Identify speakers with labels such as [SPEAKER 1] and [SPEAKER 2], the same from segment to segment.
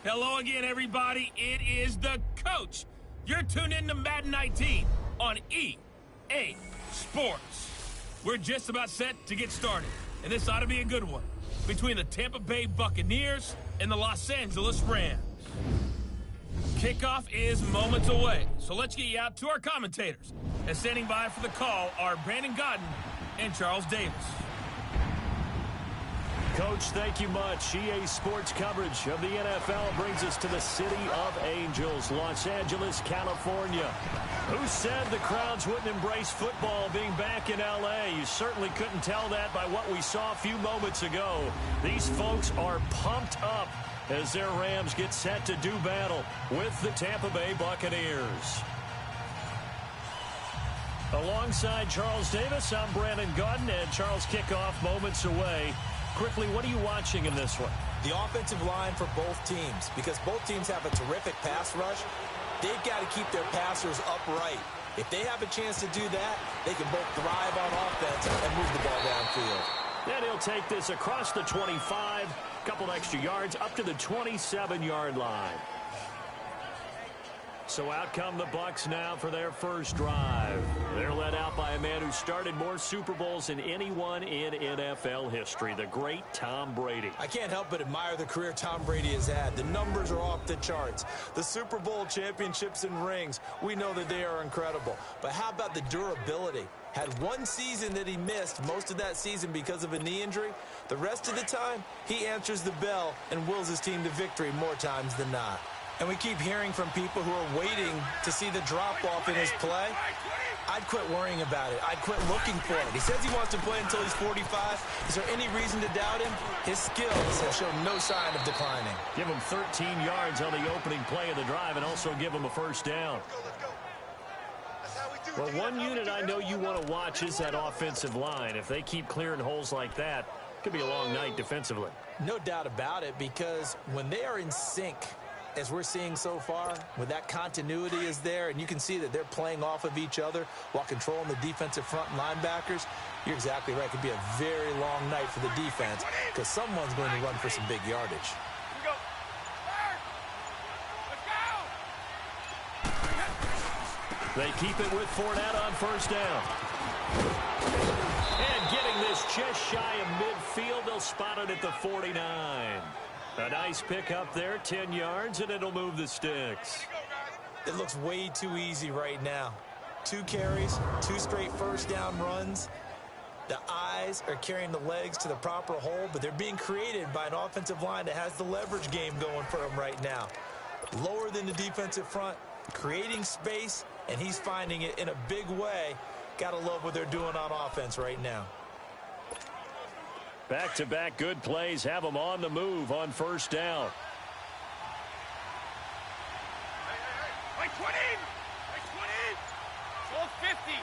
[SPEAKER 1] Hello again, everybody. It is the coach. You're tuned in to Madden 19 on EA Sports. We're just about set to get started, and this ought to be a good one between the Tampa Bay Buccaneers and the Los Angeles Rams. Kickoff is moments away, so let's get you out to our commentators. And standing by for the call are Brandon Godden and Charles Davis.
[SPEAKER 2] Coach, thank you much. EA Sports coverage of the NFL brings us to the City of Angels, Los Angeles, California. Who said the crowds wouldn't embrace football being back in L.A.? You certainly couldn't tell that by what we saw a few moments ago. These folks are pumped up as their Rams get set to do battle with the Tampa Bay Buccaneers. Alongside Charles Davis, I'm Brandon Godden, and Charles, kickoff moments away. Quickly, what are you watching in this one?
[SPEAKER 3] The offensive line for both teams, because both teams have a terrific pass rush. They've got to keep their passers upright. If they have a chance to do that, they can both thrive on offense and move the ball downfield.
[SPEAKER 2] And he'll take this across the 25, a couple extra yards, up to the 27-yard line. So out come the Bucs now for their first drive. They're led out by a man who started more Super Bowls than anyone in NFL history, the great Tom Brady.
[SPEAKER 3] I can't help but admire the career Tom Brady has had. The numbers are off the charts. The Super Bowl championships and rings, we know that they are incredible. But how about the durability? Had one season that he missed, most of that season because of a knee injury. The rest of the time, he answers the bell and wills his team to victory more times than not. And we keep hearing from people who are waiting to see the drop-off in his play. I'd quit worrying about it. I'd quit looking for it. He says he wants to play until he's 45. Is there any reason to doubt him? His skills have shown no sign of declining.
[SPEAKER 2] Give him 13 yards on the opening play of the drive and also give him a first down. Well, one unit I know you want to watch is that offensive line. If they keep clearing holes like that, it could be a long night defensively.
[SPEAKER 3] No doubt about it, because when they are in sync, as we're seeing so far, when that continuity is there and you can see that they're playing off of each other while controlling the defensive front and linebackers, you're exactly right. It could be a very long night for the defense because someone's going to run for some big yardage.
[SPEAKER 2] They keep it with Fournette on first down. And getting this just shy of midfield, they'll spot it at the 49. A nice pick up there, 10 yards, and it'll move the sticks.
[SPEAKER 3] It looks way too easy right now. 2 carries, 2 straight first down runs. The eyes are carrying the legs to the proper hole, but they're being created by an offensive line that has the leverage game going for them right now. Lower than the defensive front, creating space, and he's finding it in a big way. Gotta love what they're doing on offense right now.
[SPEAKER 2] Back-to-back good plays have them on the move on first down.
[SPEAKER 4] Hey, 20! Hey, 20! 1250!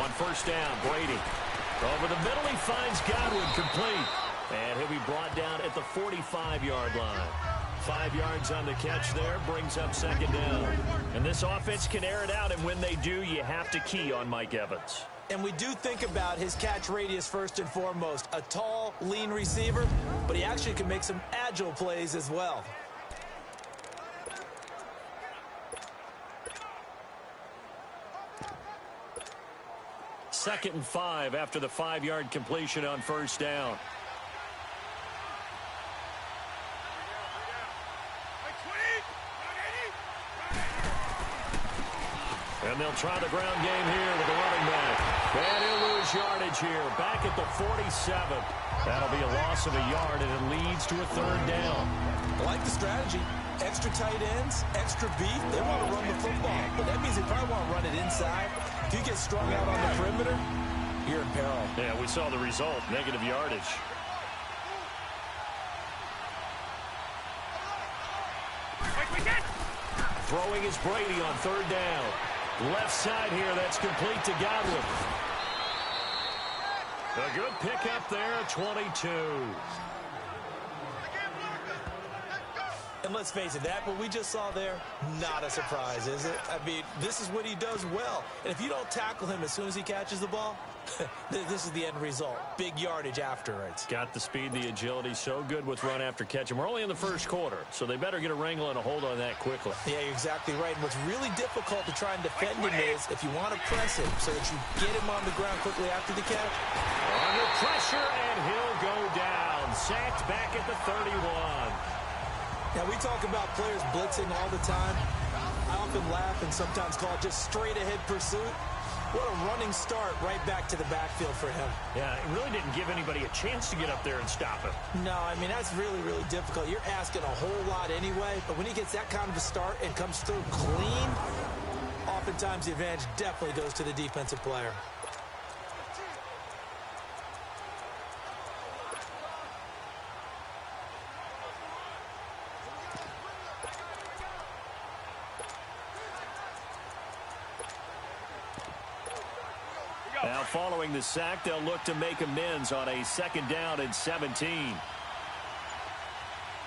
[SPEAKER 2] On first down, Brady. Over the middle, he finds Godwin complete. And he'll be brought down at the 45-yard line. 5 yards on the catch there, brings up second down. And this offense can air it out, and when they do, you have to key on Mike Evans.
[SPEAKER 3] And we do think about his catch radius first and foremost. A tall, lean receiver, but he actually can make some agile plays as well.
[SPEAKER 2] Second and 5 after the 5-yard completion on first down. And they'll try the ground game here with the running back. And he'll lose yardage here. Back at the 47. That'll be a loss of a yard, and it leads to a third down.
[SPEAKER 3] I like the strategy. Extra tight ends, extra beef. They want to run the football, but that means they probably want to run it inside. If you get strung out on the perimeter, you're in peril.
[SPEAKER 2] Yeah, we saw the result, negative yardage. Throwing is Brady on third down. Left side here, that's complete to Godwin. A good pickup there, 22.
[SPEAKER 3] And let's face it, that what we just saw there, not a surprise, is it? I mean, this is what he does well. And if you don't tackle him as soon as he catches the ball, this is the end result. Big yardage afterwards.
[SPEAKER 2] Got the speed, the agility, so good with run after catch. And we're only in the first quarter, so they better get a wrangle and a hold on that quickly.
[SPEAKER 3] Yeah, you're exactly right. And what's really difficult to try and defend him is if you want to press him so that you get him on the ground quickly after the catch.
[SPEAKER 2] Under pressure, and he'll go down. Sacked back at the 31.
[SPEAKER 3] Now, we talk about players blitzing all the time. I often laugh and sometimes call it just straight-ahead pursuit. What a running start right back to the backfield for him.
[SPEAKER 2] Yeah, it really didn't give anybody a chance to get up there and stop him.
[SPEAKER 3] No, I mean, that's really, really difficult. You're asking a whole lot anyway, but when he gets that kind of a start and comes through clean, oftentimes the advantage definitely goes to the defensive player.
[SPEAKER 2] Now, following the sack, they'll look to make amends on a second down and 17.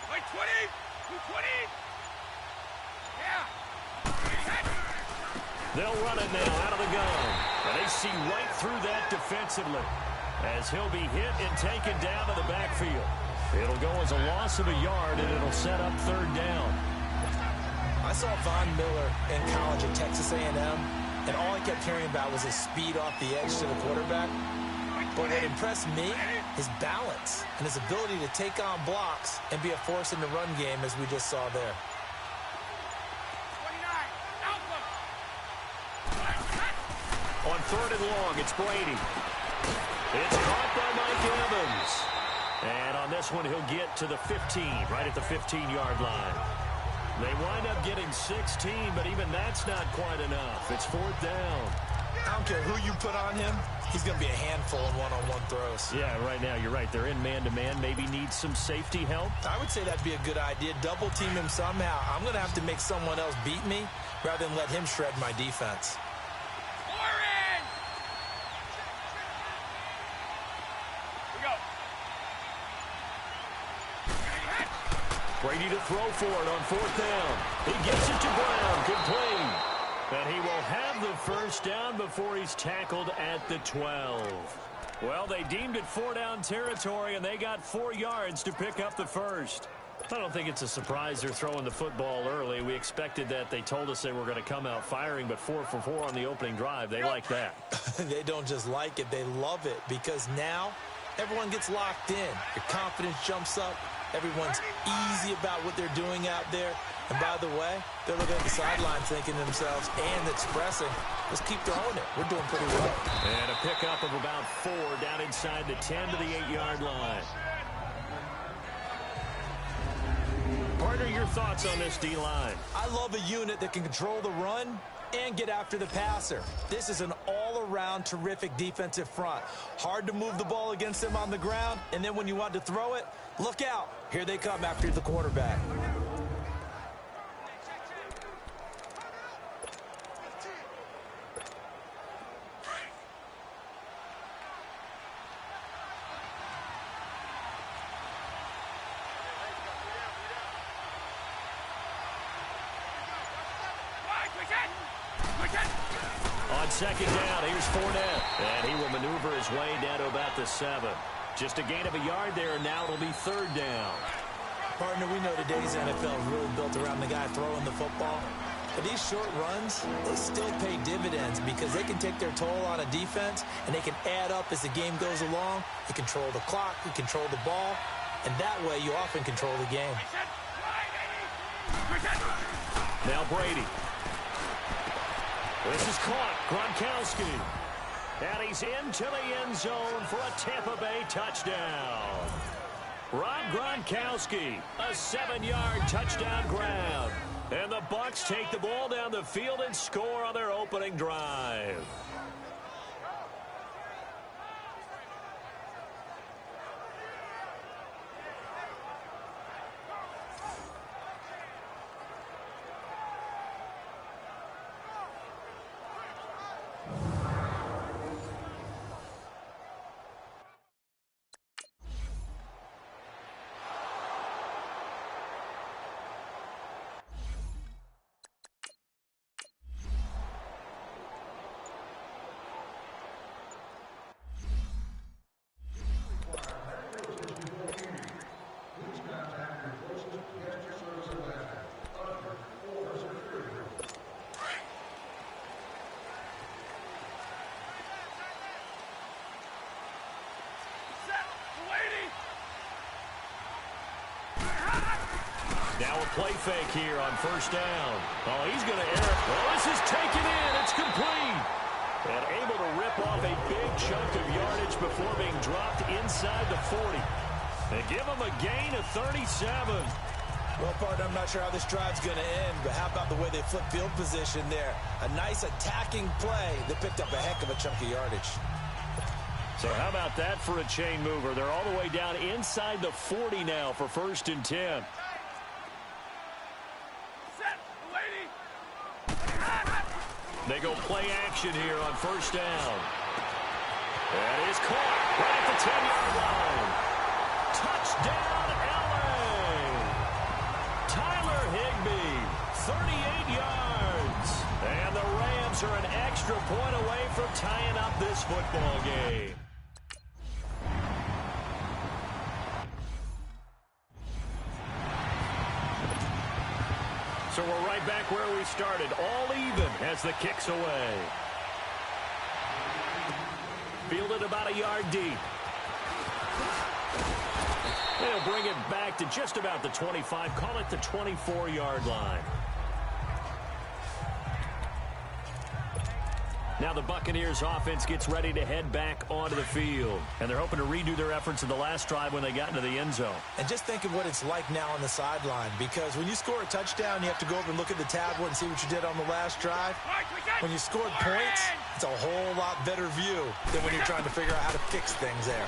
[SPEAKER 4] Like 20! 220! Yeah!
[SPEAKER 2] They'll run it now out of the gun. And they see right through that defensively as he'll be hit and taken down to the backfield. It'll go as a loss of a yard, and it'll set up third down.
[SPEAKER 3] I saw Von Miller in college at Texas A&M. And all I kept hearing about was his speed off the edge to the quarterback. But what impressed me, his balance and his ability to take on blocks and be a force in the run game, as we just saw there.
[SPEAKER 4] 29!
[SPEAKER 2] On third and long, it's Brady. It's caught by Mike Evans. And on this one, he'll get to the 15, right at the 15-yard line. They wind up getting 16, but even that's not quite enough. It's fourth down.
[SPEAKER 3] I don't care who you put on him. He's going to be a handful in one-on-one throws.
[SPEAKER 2] Yeah, right now, you're right. They're in man-to-man. Maybe need some safety help.
[SPEAKER 3] I would say that'd be a good idea. Double team him somehow. I'm going to have to make someone else beat me rather than let him shred my defense.
[SPEAKER 2] Brady to throw for it on fourth down. He gets it to Brown, complete. And he will have the first down before he's tackled at the 12. Well, they deemed it 4-down territory, and they got 4 yards to pick up the first. I don't think it's a surprise they're throwing the football early. We expected that. They told us they were going to come out firing, but 4 for 4 on the opening drive. They like that.
[SPEAKER 3] They don't just like it, they love it, because now everyone gets locked in. Your confidence jumps up. Everyone's easy about what they're doing out there. And by the way, they're looking at the sideline thinking to themselves and expressing, let's keep throwing it. We're doing pretty well.
[SPEAKER 2] And a pickup of about 4 down inside the 10 to the 8-yard line. Partner, your thoughts on this D-line?
[SPEAKER 3] I love a unit that can control the run and get after the passer. This is an all-around terrific defensive front. Hard to move the ball against them on the ground, and then when you want to throw it, look out. Here they come after the quarterback.
[SPEAKER 2] On second down, here's Fournette. And he will maneuver his way down to about the 7. Just a gain of a yard there, and now it'll be third down.
[SPEAKER 3] Partner, we know today's NFL is really built around the guy throwing the football. But these short runs, they still pay dividends because they can take their toll on a defense, and they can add up as the game goes along. You control the clock, you control the ball, and that way you often control the game.
[SPEAKER 2] Now Brady. This is caught. Gronkowski. And he's into the end zone for a Tampa Bay touchdown. Rob Gronkowski, a 7-yard touchdown grab. And the Bucs take the ball down the field and score on their opening drive. play fake here on first down. Oh, he's going to air it. Well, this is taken in. It's complete. And able to rip off a big chunk of yardage before being dropped inside the 40. They give him a gain of 37.
[SPEAKER 3] Well, partner, I'm not sure how this drive's going to end, but how about the way they flip field position there? A nice attacking play that picked up a heck of a chunk of yardage.
[SPEAKER 2] So how about that for a chain mover? They're all the way down inside the 40 now for 1st and 10. They go play action here on first down. That is caught right at the 10-yard line. Touchdown, LA! Tyler Higbee, 38 yards. And the Rams are an extra point away from tying up this football game. So we're right back where we started, all even as the kick's away. Fielded about a yard deep. They'll bring it back to just about the 25, call it the 24-yard line. Now the Buccaneers offense gets ready to head back onto the field. And they're hoping to redo their efforts in the last drive when they got into the end zone.
[SPEAKER 3] And just think of what it's like now on the sideline, because when you score a touchdown, you have to go over and look at the tablet and see what you did on the last drive. When you scored points, it's a whole lot better view than when you're trying to figure out how to fix things there.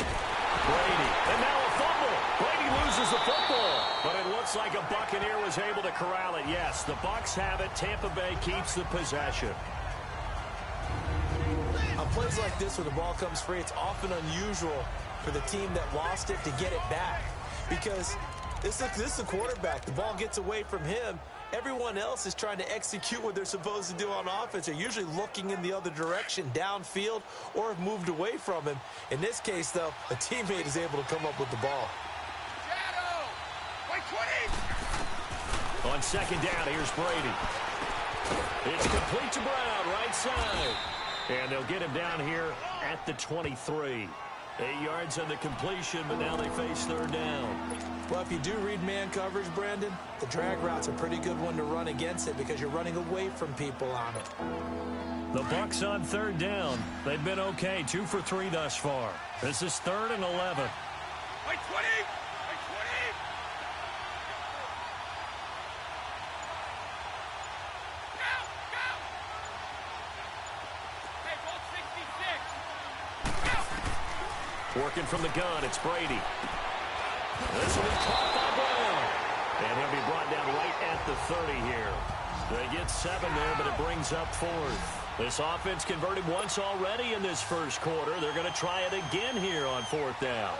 [SPEAKER 2] Brady, and now a fumble. Brady loses the football, but it looks like a Buccaneer was able to corral it. Yes, the Bucs have it. Tampa Bay keeps the possession.
[SPEAKER 3] On plays like this, when the ball comes free, it's often unusual for the team that lost it to get it back, because this is the quarterback. The ball gets away from him. Everyone else is trying to execute what they're supposed to do on offense. They're usually looking in the other direction, downfield, or have moved away from him. In this case, though, a teammate is able to come up with the ball.
[SPEAKER 2] On second down, here's Brady. It's complete to Brown, right side. And they'll get him down here at the 23. 8 yards on the completion, but now they face third down.
[SPEAKER 3] Well, if you do read man coverage, Brandon, the drag route's a pretty good one to run against it because you're running away from people on it.
[SPEAKER 2] The Bucs on third down. They've been okay, 2 for 3 thus far. This is 3rd and 11.
[SPEAKER 4] Wait, 20!
[SPEAKER 2] Working from the gun, it's Brady. This will be caught by Brown. And he'll be brought down right at the 30 here. They get 7 there, but it brings up 4th. This offense converted once already in this first quarter. They're going to try it again here on 4th down.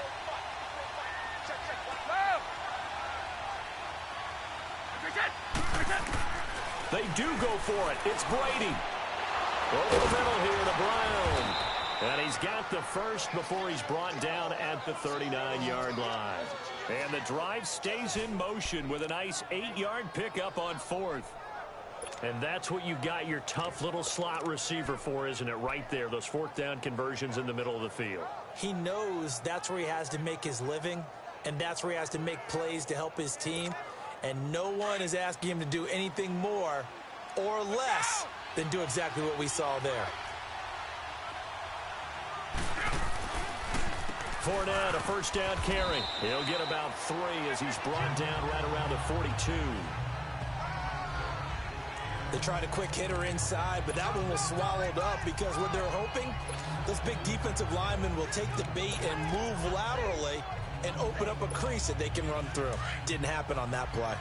[SPEAKER 2] They do go for it. It's Brady. Over the middle here to Brown. And he's got the first before he's brought down at the 39-yard line. And the drive stays in motion with a nice 8-yard pickup on 4th. And that's what you got your tough little slot receiver for, isn't it? Right there, those 4th down conversions in the middle of the field.
[SPEAKER 3] He knows that's where he has to make his living, and that's where he has to make plays to help his team. And no one is asking him to do anything more or less than do exactly what we saw there.
[SPEAKER 2] Fournette, a first down carry. He'll get about 3 as he's brought down right around the 42.
[SPEAKER 3] They tried a quick hitter inside, but that one was swallowed up because what they're hoping, those big defensive linemen will take the bait and move laterally and open up a crease that they can run through. Didn't happen on that play.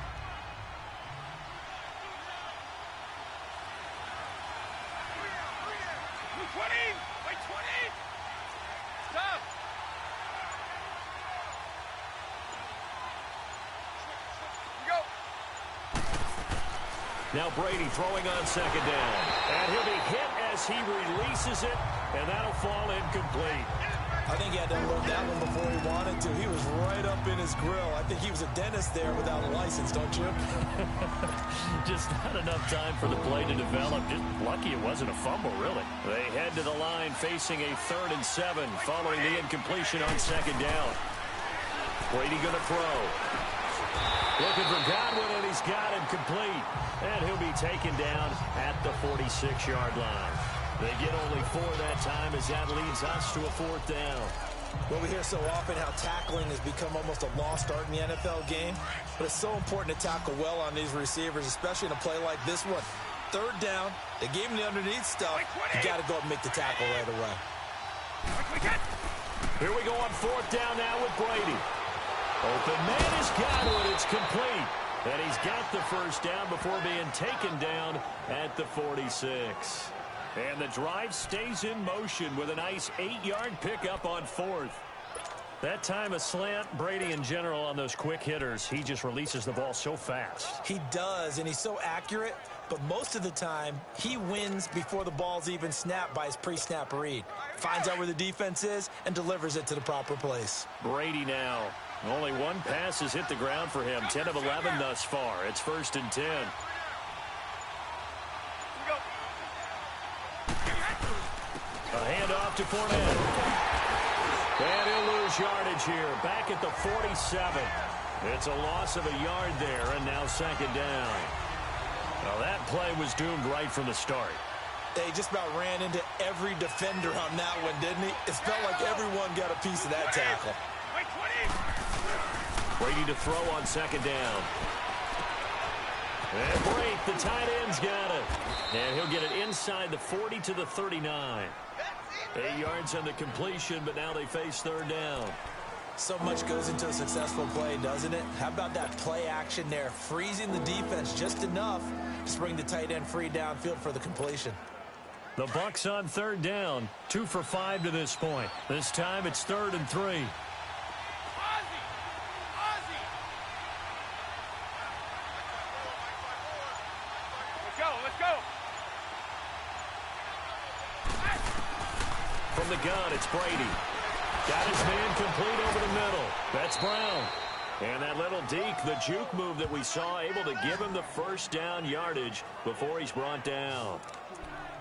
[SPEAKER 2] Now Brady throwing on second down. And he'll be hit as he releases it, and that'll fall incomplete.
[SPEAKER 3] I think he had to unload that one before he wanted to. He was right up in his grill. I think he was a dentist there without a license, don't you?
[SPEAKER 2] Just not enough time for the play to develop. Just lucky it wasn't a fumble, really. They head to the line facing a 3rd and 7 following the incompletion on second down. Brady going to throw. Looking for Godwin, and he's got him complete. And he'll be taken down at the 46-yard line. They get only 4 that time as that leads us to a 4th down.
[SPEAKER 3] Well, we hear so often how tackling has become almost a lost art in the NFL game, but it's so important to tackle well on these receivers, especially in a play like this one. 3rd down, they gave him the underneath stuff. You got to go and make the tackle right away.
[SPEAKER 2] Here we go on 4th down now with Brady. Open man is Godwin. It's complete. And he's got the 1st down before being taken down at the 46. And the drive stays in motion with a nice 8-yard pickup on 4th. That time a slant, Brady in general on those quick hitters, he just releases the ball so fast.
[SPEAKER 3] He does, and he's so accurate, but most of the time he wins before the ball's even snapped by his pre-snap read. Finds out where the defense is and delivers it to the proper place.
[SPEAKER 2] Brady now. Only one pass has hit the ground for him. 10 of 11 thus far. It's 1st and 10. A handoff to Fournette. And he'll lose yardage here. Back at the 47. It's a loss of a yard there, and now 2nd down. Well, that play was doomed right from the start.
[SPEAKER 3] They just about ran into every defender on that one, didn't he? It felt like everyone got a piece of that tackle.
[SPEAKER 2] Brady to throw on 2nd down. And break, the tight end's got it. And he'll get it inside the 40 to the 39. 8 yards on the completion, but now they face 3rd down.
[SPEAKER 3] So much goes into a successful play, doesn't it? How about that play action there, freezing the defense just enough to bring the tight end free downfield for the completion.
[SPEAKER 2] The Bucs on 3rd down, 2 for 5 to this point. This time it's 3rd and 3. From the gun, it's Brady. Got his man complete over the middle. That's Brown. And that little deke, the juke move that we saw, able to give him the 1st down yardage before he's brought down.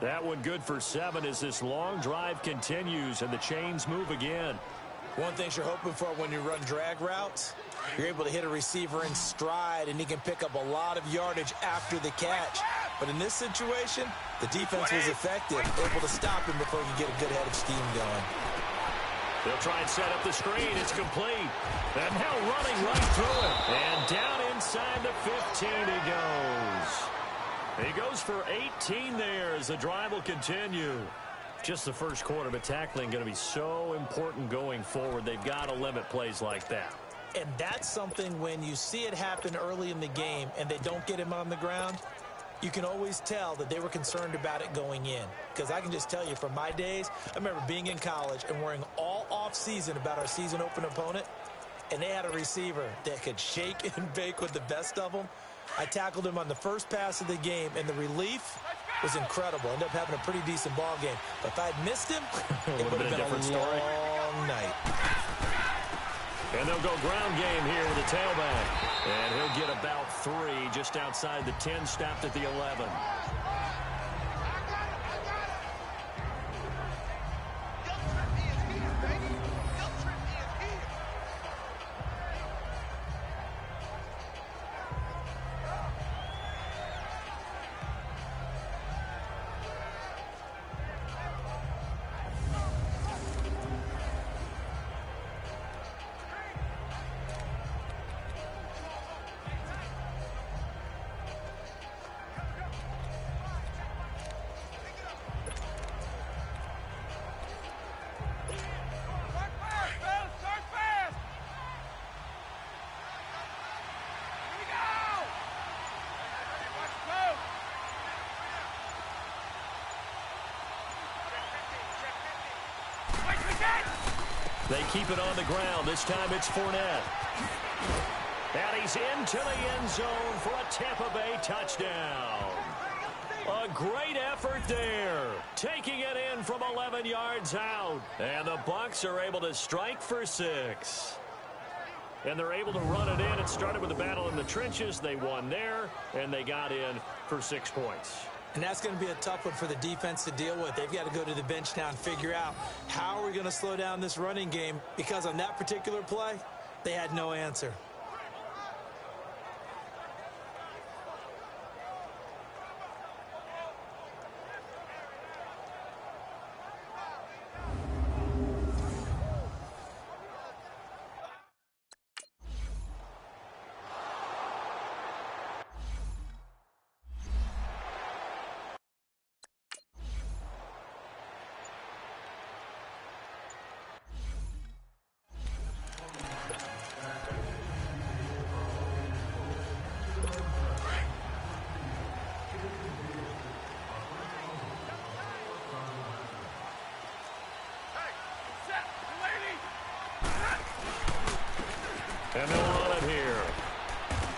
[SPEAKER 2] That one good for 7 as this long drive continues and the chains move again.
[SPEAKER 3] One thing you're hoping for when you run drag routes, you're able to hit a receiver in stride and he can pick up a lot of yardage after the catch. But in this situation, the defense was effective, able to stop him before he could get a good head of steam going.
[SPEAKER 2] They'll try and set up the screen. It's complete. And now running right through it. And down inside the 15 he goes. He goes for 18 there as the drive will continue. Just the first quarter, but tackling going to be so important going forward. They've got to limit plays like that.
[SPEAKER 3] And that's something when you see it happen early in the game and they don't get him on the ground, you can always tell that they were concerned about it going in. Because I can just tell you from my days, I remember being in college and worrying all off-season about our season open opponent, and they had a receiver that could shake and bake with the best of them. I tackled him on the first pass of the game, and the relief was incredible. Ended up having a pretty decent ball game. But if I'd missed him, it would have been a long night.
[SPEAKER 2] And they'll go ground game here with the tailback. And he'll get about 3 just outside the 10, stopped at the 11. They keep it on the ground. This time it's Fournette. And he's into the end zone for a Tampa Bay touchdown. A great effort there. Taking it in from 11 yards out. And the Bucs are able to strike for 6. And they're able to run it in. It started with a battle in the trenches. They won there, and they got in for 6 points.
[SPEAKER 3] And that's going to be a tough one for the defense to deal with. They've got to go to the bench now and figure out how are we going to slow down this running game, because on that particular play, they had no answer.
[SPEAKER 2] And they'll run it here.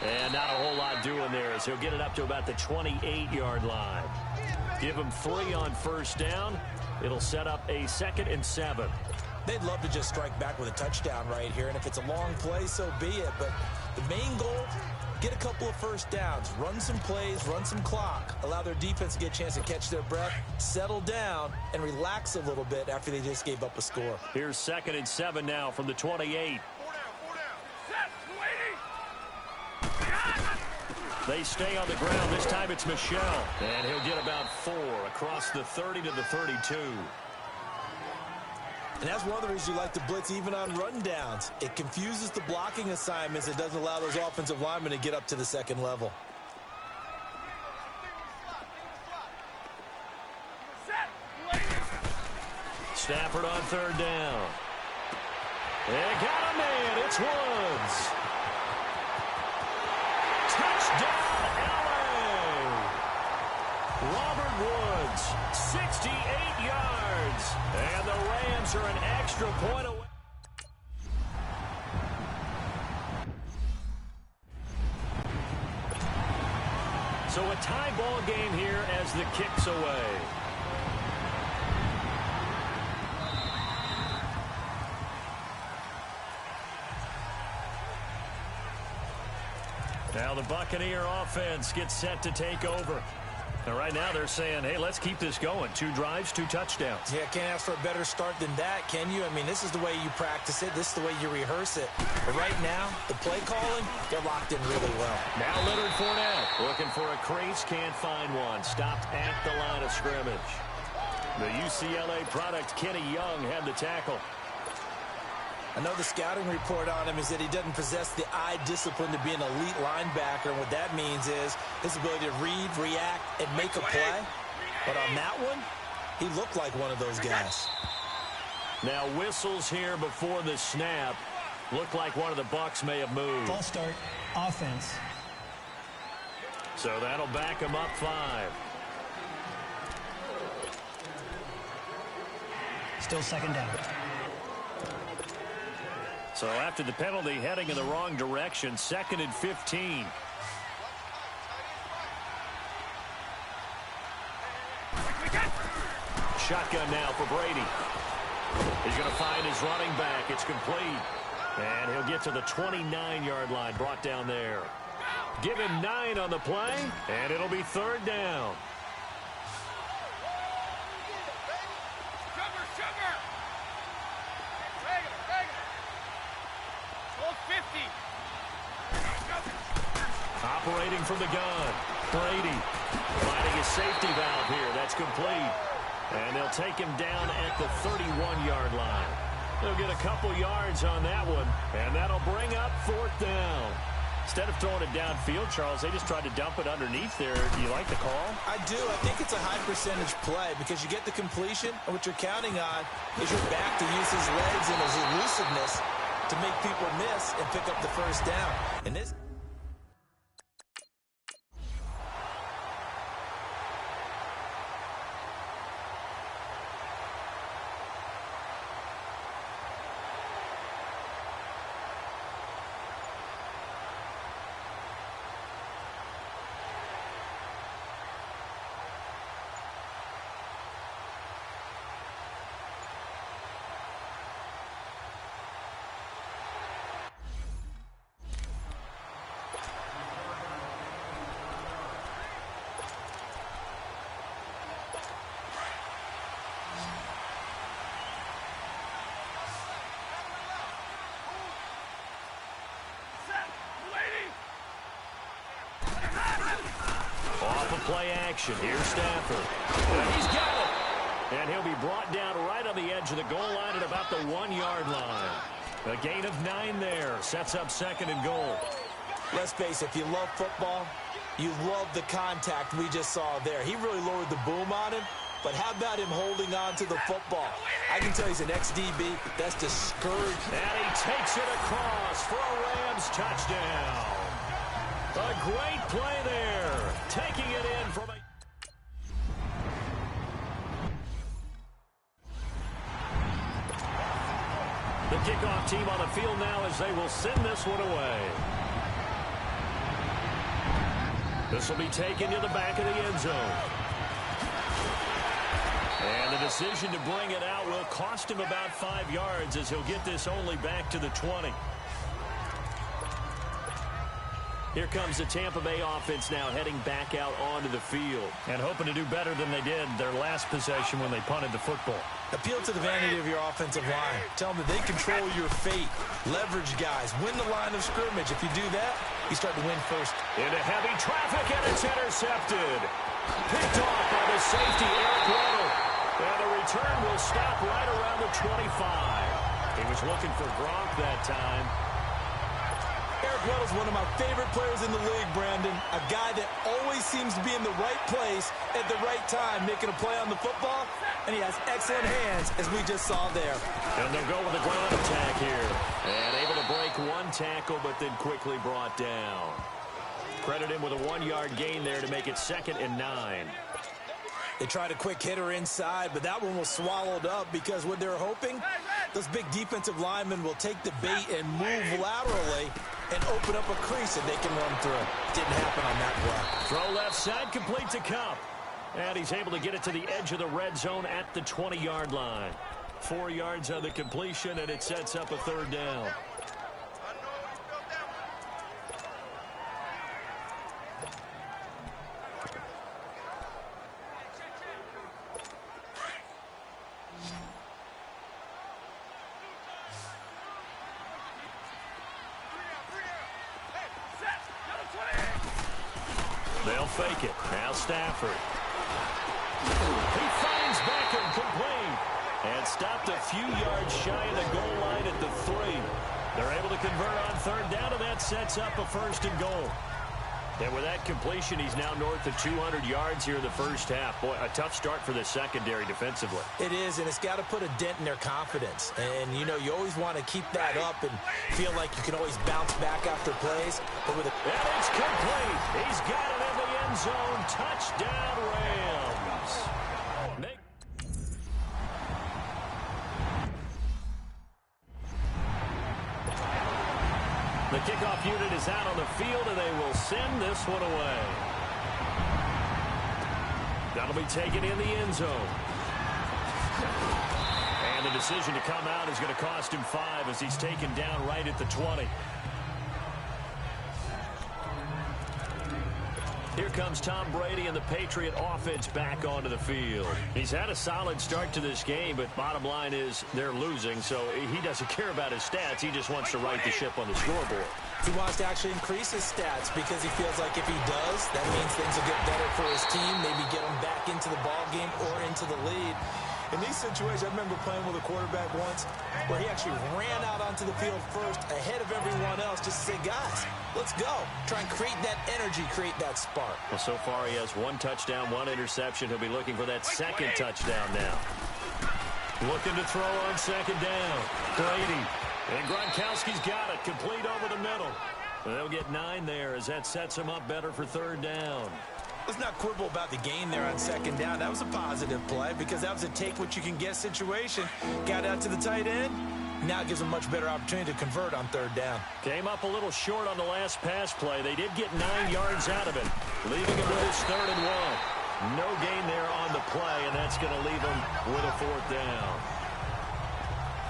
[SPEAKER 2] And not a whole lot doing there as he'll get it up to about the 28-yard line. Give him 3 on first down. It'll set up a 2nd and 7.
[SPEAKER 3] They'd love to just strike back with a touchdown right here, and if it's a long play, so be it. But the main goal, get a couple of first downs, run some plays, run some clock, allow their defense to get a chance to catch their breath, settle down, and relax a little bit after they just gave up a score.
[SPEAKER 2] Here's 2nd and 7 now from the 28. They stay on the ground. This time it's Michel. And he'll get about 4 across the 30 to the 32.
[SPEAKER 3] And that's one of the reasons you like to blitz even on rundowns. It confuses the blocking assignments. It doesn't allow those offensive linemen to get up to the second level.
[SPEAKER 2] Stafford on 3rd down. They got a man. It's Woods. Touchdown, L.A. Robert Woods, 68 yards. And the Rams are an extra point away. So a tie ball game here as the kick's away. Now the Buccaneer offense gets set to take over. And right now they're saying, hey, let's keep this going. 2 drives, 2 touchdowns.
[SPEAKER 3] Yeah, can't ask for a better start than that, can you? I mean, this is the way you practice it. This is the way you rehearse it. But right now, the play calling, they're locked in really well.
[SPEAKER 2] Now Leonard Fournette looking for a crease, can't find one. Stopped at the line of scrimmage. The UCLA product, Kenny Young, had the tackle.
[SPEAKER 3] I know the scouting report on him is that he doesn't possess the eye discipline to be an elite linebacker, and what that means is his ability to read, react, and make a play. But on that one, he looked like one of those guys.
[SPEAKER 2] Now whistles here before the snap. Looked like one of the Bucs may have moved.
[SPEAKER 5] False start, offense.
[SPEAKER 2] So that'll back him up 5.
[SPEAKER 5] Still 2nd down.
[SPEAKER 2] So after the penalty, heading in the wrong direction, 2nd and 15. Shotgun now for Brady. He's going to find his running back. It's complete. And he'll get to the 29-yard line, brought down there. Give him 9 on the play, and it'll be 3rd down. Operating from the gun. Brady finding his safety valve here. That's complete. And they'll take him down at the 31-yard line. They'll get a couple yards on that one. And that'll bring up 4th down. Instead of throwing it downfield, Charles, they just tried to dump it underneath there. Do you like the call?
[SPEAKER 3] I do. I think it's a high percentage play because you get the completion, and what you're counting on is your back to use his legs and his elusiveness to make people miss and pick up the first down. And this...
[SPEAKER 2] Play action. Here's Stafford. And he's got it. And he'll be brought down right on the edge of the goal line at about the 1-yard line. A gain of 9 there. Sets up 2nd and goal.
[SPEAKER 3] Let's face it, if you love football, you love the contact we just saw there. He really lowered the boom on him, but how about him holding on to the football? I can tell he's an ex-DB. That's discouraging.
[SPEAKER 2] And he takes it across for a Rams touchdown. A great play there. Taking it in from a... The kickoff team on the field now as they will send this one away. This will be taken to the back of the end zone. And the decision to bring it out will cost him about 5 yards as he'll get this only back to the 20. Here comes the Tampa Bay offense now heading back out onto the field. And hoping to do better than they did their last possession when they punted the football.
[SPEAKER 3] Appeal to the vanity of your offensive line. Tell them that they control your fate. Leverage guys. Win the line of scrimmage. If you do that, you start to win first.
[SPEAKER 2] Into heavy traffic, and it's intercepted. Picked off by the safety, Eric Weddle. And the return will stop right around the 25. He was looking for Gronk that time.
[SPEAKER 3] Eric Weddle's one of my favorite players in the league, Brandon. A guy that always seems to be in the right place at the right time, making a play on the football, and he has excellent hands, as we just saw there.
[SPEAKER 2] And they'll go with a ground attack here. And able to break one tackle, but then quickly brought down. Credit him with a 1-yard gain there to make it 2nd and 9.
[SPEAKER 3] They tried a quick hitter inside, but that one was swallowed up because what they're hoping, those big defensive linemen will take the bait and move laterally and open up a crease that they can run through. Didn't happen on that play.
[SPEAKER 2] Throw left side, complete to Cup. And he's able to get it to the edge of the red zone at the 20-yard line. 4 yards on the completion, and it sets up a 3rd down. They'll fake it. Now Stafford. He finds Beckham complete. And stopped a few yards shy of the goal line at the 3. They're able to convert on 3rd down, and that sets up a 1st and goal. And with that completion, he's now north of 200 yards here in the first half. Boy, a tough start for the secondary defensively.
[SPEAKER 3] It is, and it's got to put a dent in their confidence. And, you know, you always want to keep that up and feel like you can always bounce back after plays. But with
[SPEAKER 2] and it's complete. He's got it in the end zone. Touchdown, Rams. The kickoff unit is out on the field, and they will send this one away. That'll be taken in the end zone. And the decision to come out is going to cost him 5 as he's taken down right at the 20. Here comes Tom Brady and the Patriot offense back onto the field. He's had a solid start to this game, but bottom line is they're losing, so he doesn't care about his stats. He just wants to right the ship on the scoreboard.
[SPEAKER 3] He wants to actually increase his stats because he feels like if he does, that means things will get better for his team, maybe get him back into the ball game or into the lead. In these situations, I remember playing with a quarterback once where he actually ran out onto the field first ahead of everyone else just to say, guys, let's go. Try and create that energy, create that spark.
[SPEAKER 2] Well, so far he has 1 touchdown, 1 interception. He'll be looking for that 2nd touchdown now. Looking to throw on 2nd down. Brady. And Gronkowski's got it. Complete over the middle. They'll get 9 there as that sets him up better for 3rd down.
[SPEAKER 3] Let's not quibble about the gain there on 2nd down. That was a positive play because that was a take-what-you-can-get situation. Got out to the tight end. Now it gives them a much better opportunity to convert on 3rd down.
[SPEAKER 2] Came up a little short on the last pass play. They did get 9 yards out of it, leaving him with his 3rd and 1. No gain there on the play, and that's going to leave him with a 4th down.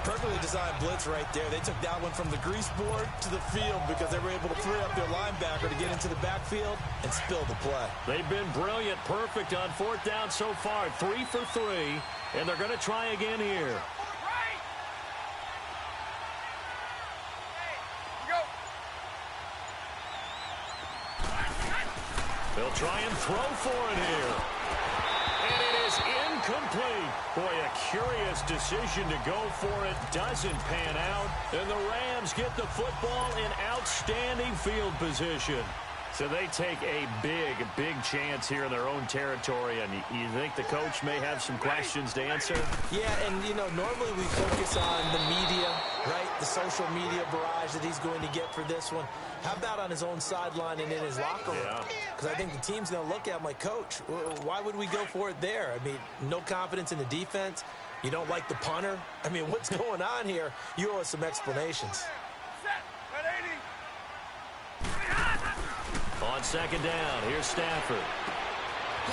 [SPEAKER 3] Perfectly designed blitz right there. They took that one from the grease board to the field because they were able to free up their linebacker to get into the backfield and spill the play.
[SPEAKER 2] They've been brilliant, perfect on 4th down so far. 3 for 3, and they're going to try again here. They'll try and throw for it here. And it is incomplete. Boy, a curious decision to go for it. Doesn't pan out. And the Rams get the football in outstanding field position. So they take a big chance here in their own territory. And you think the coach may have some questions to answer?
[SPEAKER 3] Yeah, and, you know, normally we focus on the media, right? The social media barrage that he's going to get for this one. How about on his own sideline and in his locker room? Because I think the team's going to look at him like, Coach, why would we go for it there? I mean, no confidence in the defense. You don't like the punter? I mean, what's going on here? You owe us some explanations.
[SPEAKER 4] Set. At 80.
[SPEAKER 2] On second down, here's Stafford.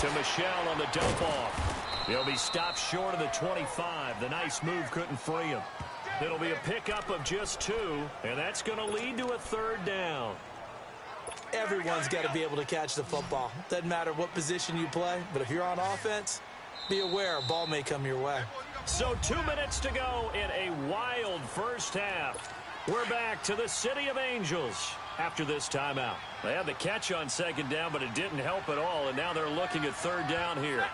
[SPEAKER 2] To Michelle on the dump off. He'll be stopped short of the 25. The nice move couldn't free him. It'll be a pickup of just 2, and that's going to lead to a third down.
[SPEAKER 3] Everyone's got to be able to catch the football. Doesn't matter what position you play, but if you're on offense, be aware a ball may come your way.
[SPEAKER 2] So 2 minutes to go in a wild first half. We're back to the City of Angels after this timeout. They had the catch on second down, but it didn't help at all, and now they're looking at third down here.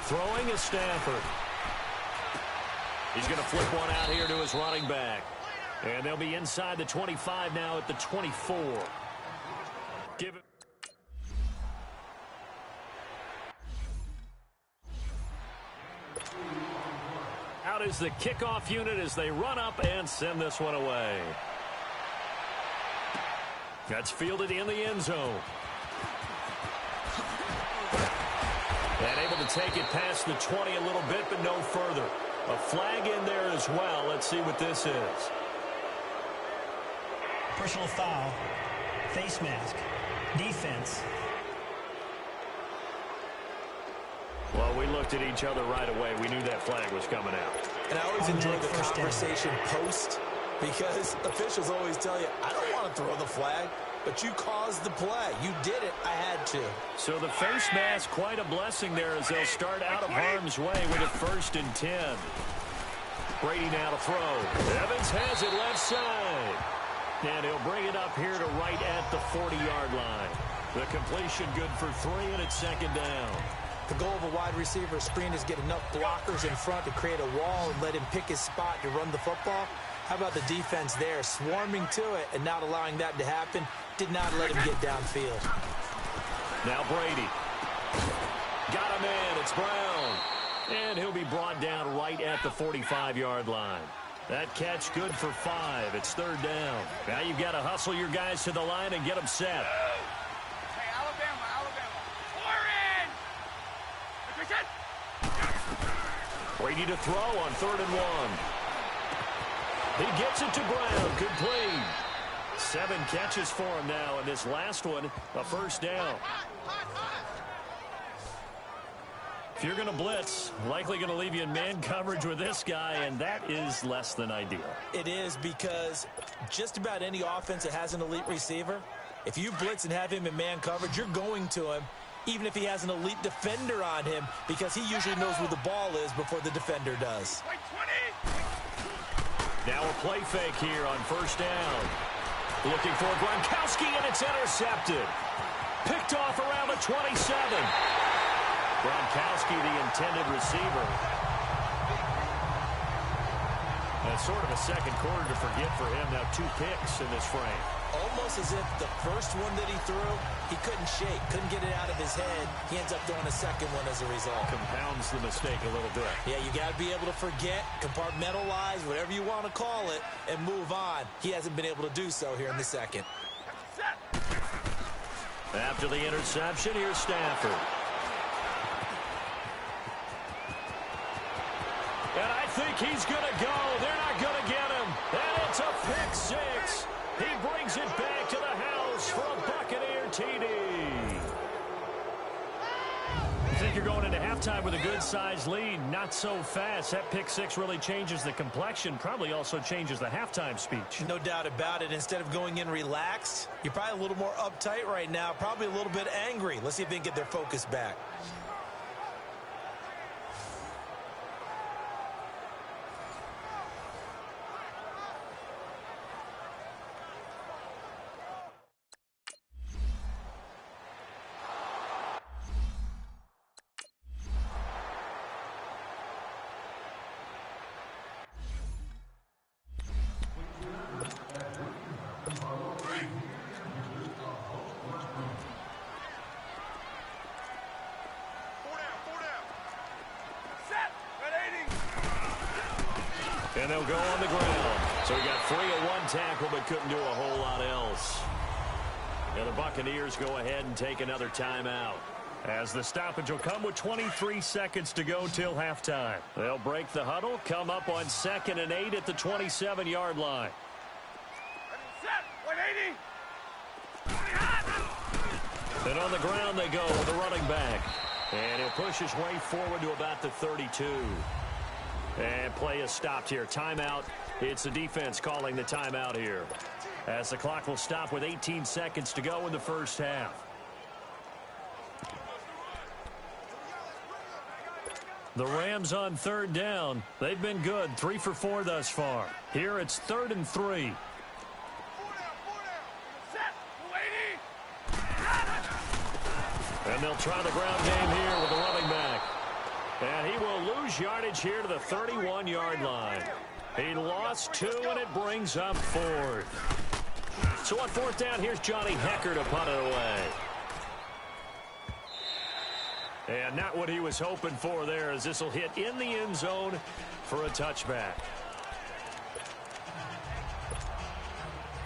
[SPEAKER 2] Throwing is Stafford. He's going to flip one out here to his running back. And they'll be inside the 25 now at the 24. Give it. Out is the kickoff unit as they run up and send this one away. That's fielded in the end zone. And able to take it past the 20 a little bit, but no further. A flag in there as well. Let's see what this is.
[SPEAKER 5] Personal foul. Face mask. Defense.
[SPEAKER 2] Well, we looked at each other right away. We knew that flag was coming out.
[SPEAKER 3] And I always enjoy the
[SPEAKER 5] First
[SPEAKER 3] conversation post, because officials always tell you, I don't want to throw the flag, but you caused the play. You did it. I had to.
[SPEAKER 2] So the face mask, quite a blessing there as they'll start out of harm's way with a 1st and 10. Brady now to throw. Evans has it left side. And he'll bring it up here to right at the 40-yard line. The completion good for 3, and it's second down.
[SPEAKER 3] The goal of a wide receiver screen is get enough blockers in front to create a wall and let him pick his spot to run the football. How about the defense there, swarming to it and not allowing that to happen? Did not let him get downfield.
[SPEAKER 2] Now Brady. Got a man. It's Brown. And he'll be brought down right at the 45-yard line. That catch good for 5. It's third down. Now you've got to hustle your guys to the line and get them set.
[SPEAKER 4] Hey, Alabama.
[SPEAKER 2] Brady to throw on 3rd and 1. He gets it to Brown. Complete. 7 catches for him now, and this last one, a first down. If you're going to blitz, likely going to leave you in man coverage with this guy, and that is less than ideal.
[SPEAKER 3] It is, because just about any offense that has an elite receiver, if you blitz and have him in man coverage, you're going to him, even if he has an elite defender on him, because he usually knows where the ball is before the defender does.
[SPEAKER 2] Now a play fake here on first down. Looking for Gronkowski, and it's intercepted. Picked off around the 27. Gronkowski, the intended receiver. That's sort of a second quarter to forget for him. Now 2 picks in this frame.
[SPEAKER 3] Almost as if the first one that he threw, he couldn't shake, couldn't get it out of his head. He ends up throwing a second one as a result.
[SPEAKER 2] Compounds the mistake a little bit.
[SPEAKER 3] Yeah, you got to be able to forget, compartmentalize, whatever you want to call it, and move on. He hasn't been able to do so here in the second.
[SPEAKER 2] After the interception, here's Stafford. And I think he's going to go. They're not going to get him. And it's a pick 6. He brings it back to the house for a Buccaneer TD. You think you're going into halftime with a good-sized lead? Not so fast. That pick 6 really changes the complexion, probably also changes the halftime speech.
[SPEAKER 3] No doubt about it. Instead of going in relaxed, you're probably a little more uptight right now, probably a little bit angry. Let's see if they can get their focus back.
[SPEAKER 2] And they'll go on the ground. So he got free of 1 tackle, but couldn't do a whole lot else. Now the Buccaneers go ahead and take another timeout. As the stoppage will come with 23 seconds to go till halftime. They'll break the huddle, come up on 2nd and 8 at the 27-yard line.
[SPEAKER 4] Set. 180.
[SPEAKER 2] And on the ground they go with the running back. And he'll push his way forward to about the 32. And play is stopped here. Timeout. It's the defense calling the timeout here. As the clock will stop with 18 seconds to go in the first half. The Rams on 3rd down. They've been good. 3 for 4 thus far. Here it's 3rd and 3. And they'll try the ground game here with the running back. And he will lose yardage here to the 31-yard line. He lost 2, and it brings up 4th. So on 4th down, here's Johnny Hecker to punt it away. And not what he was hoping for there, as this will hit in the end zone for a touchback.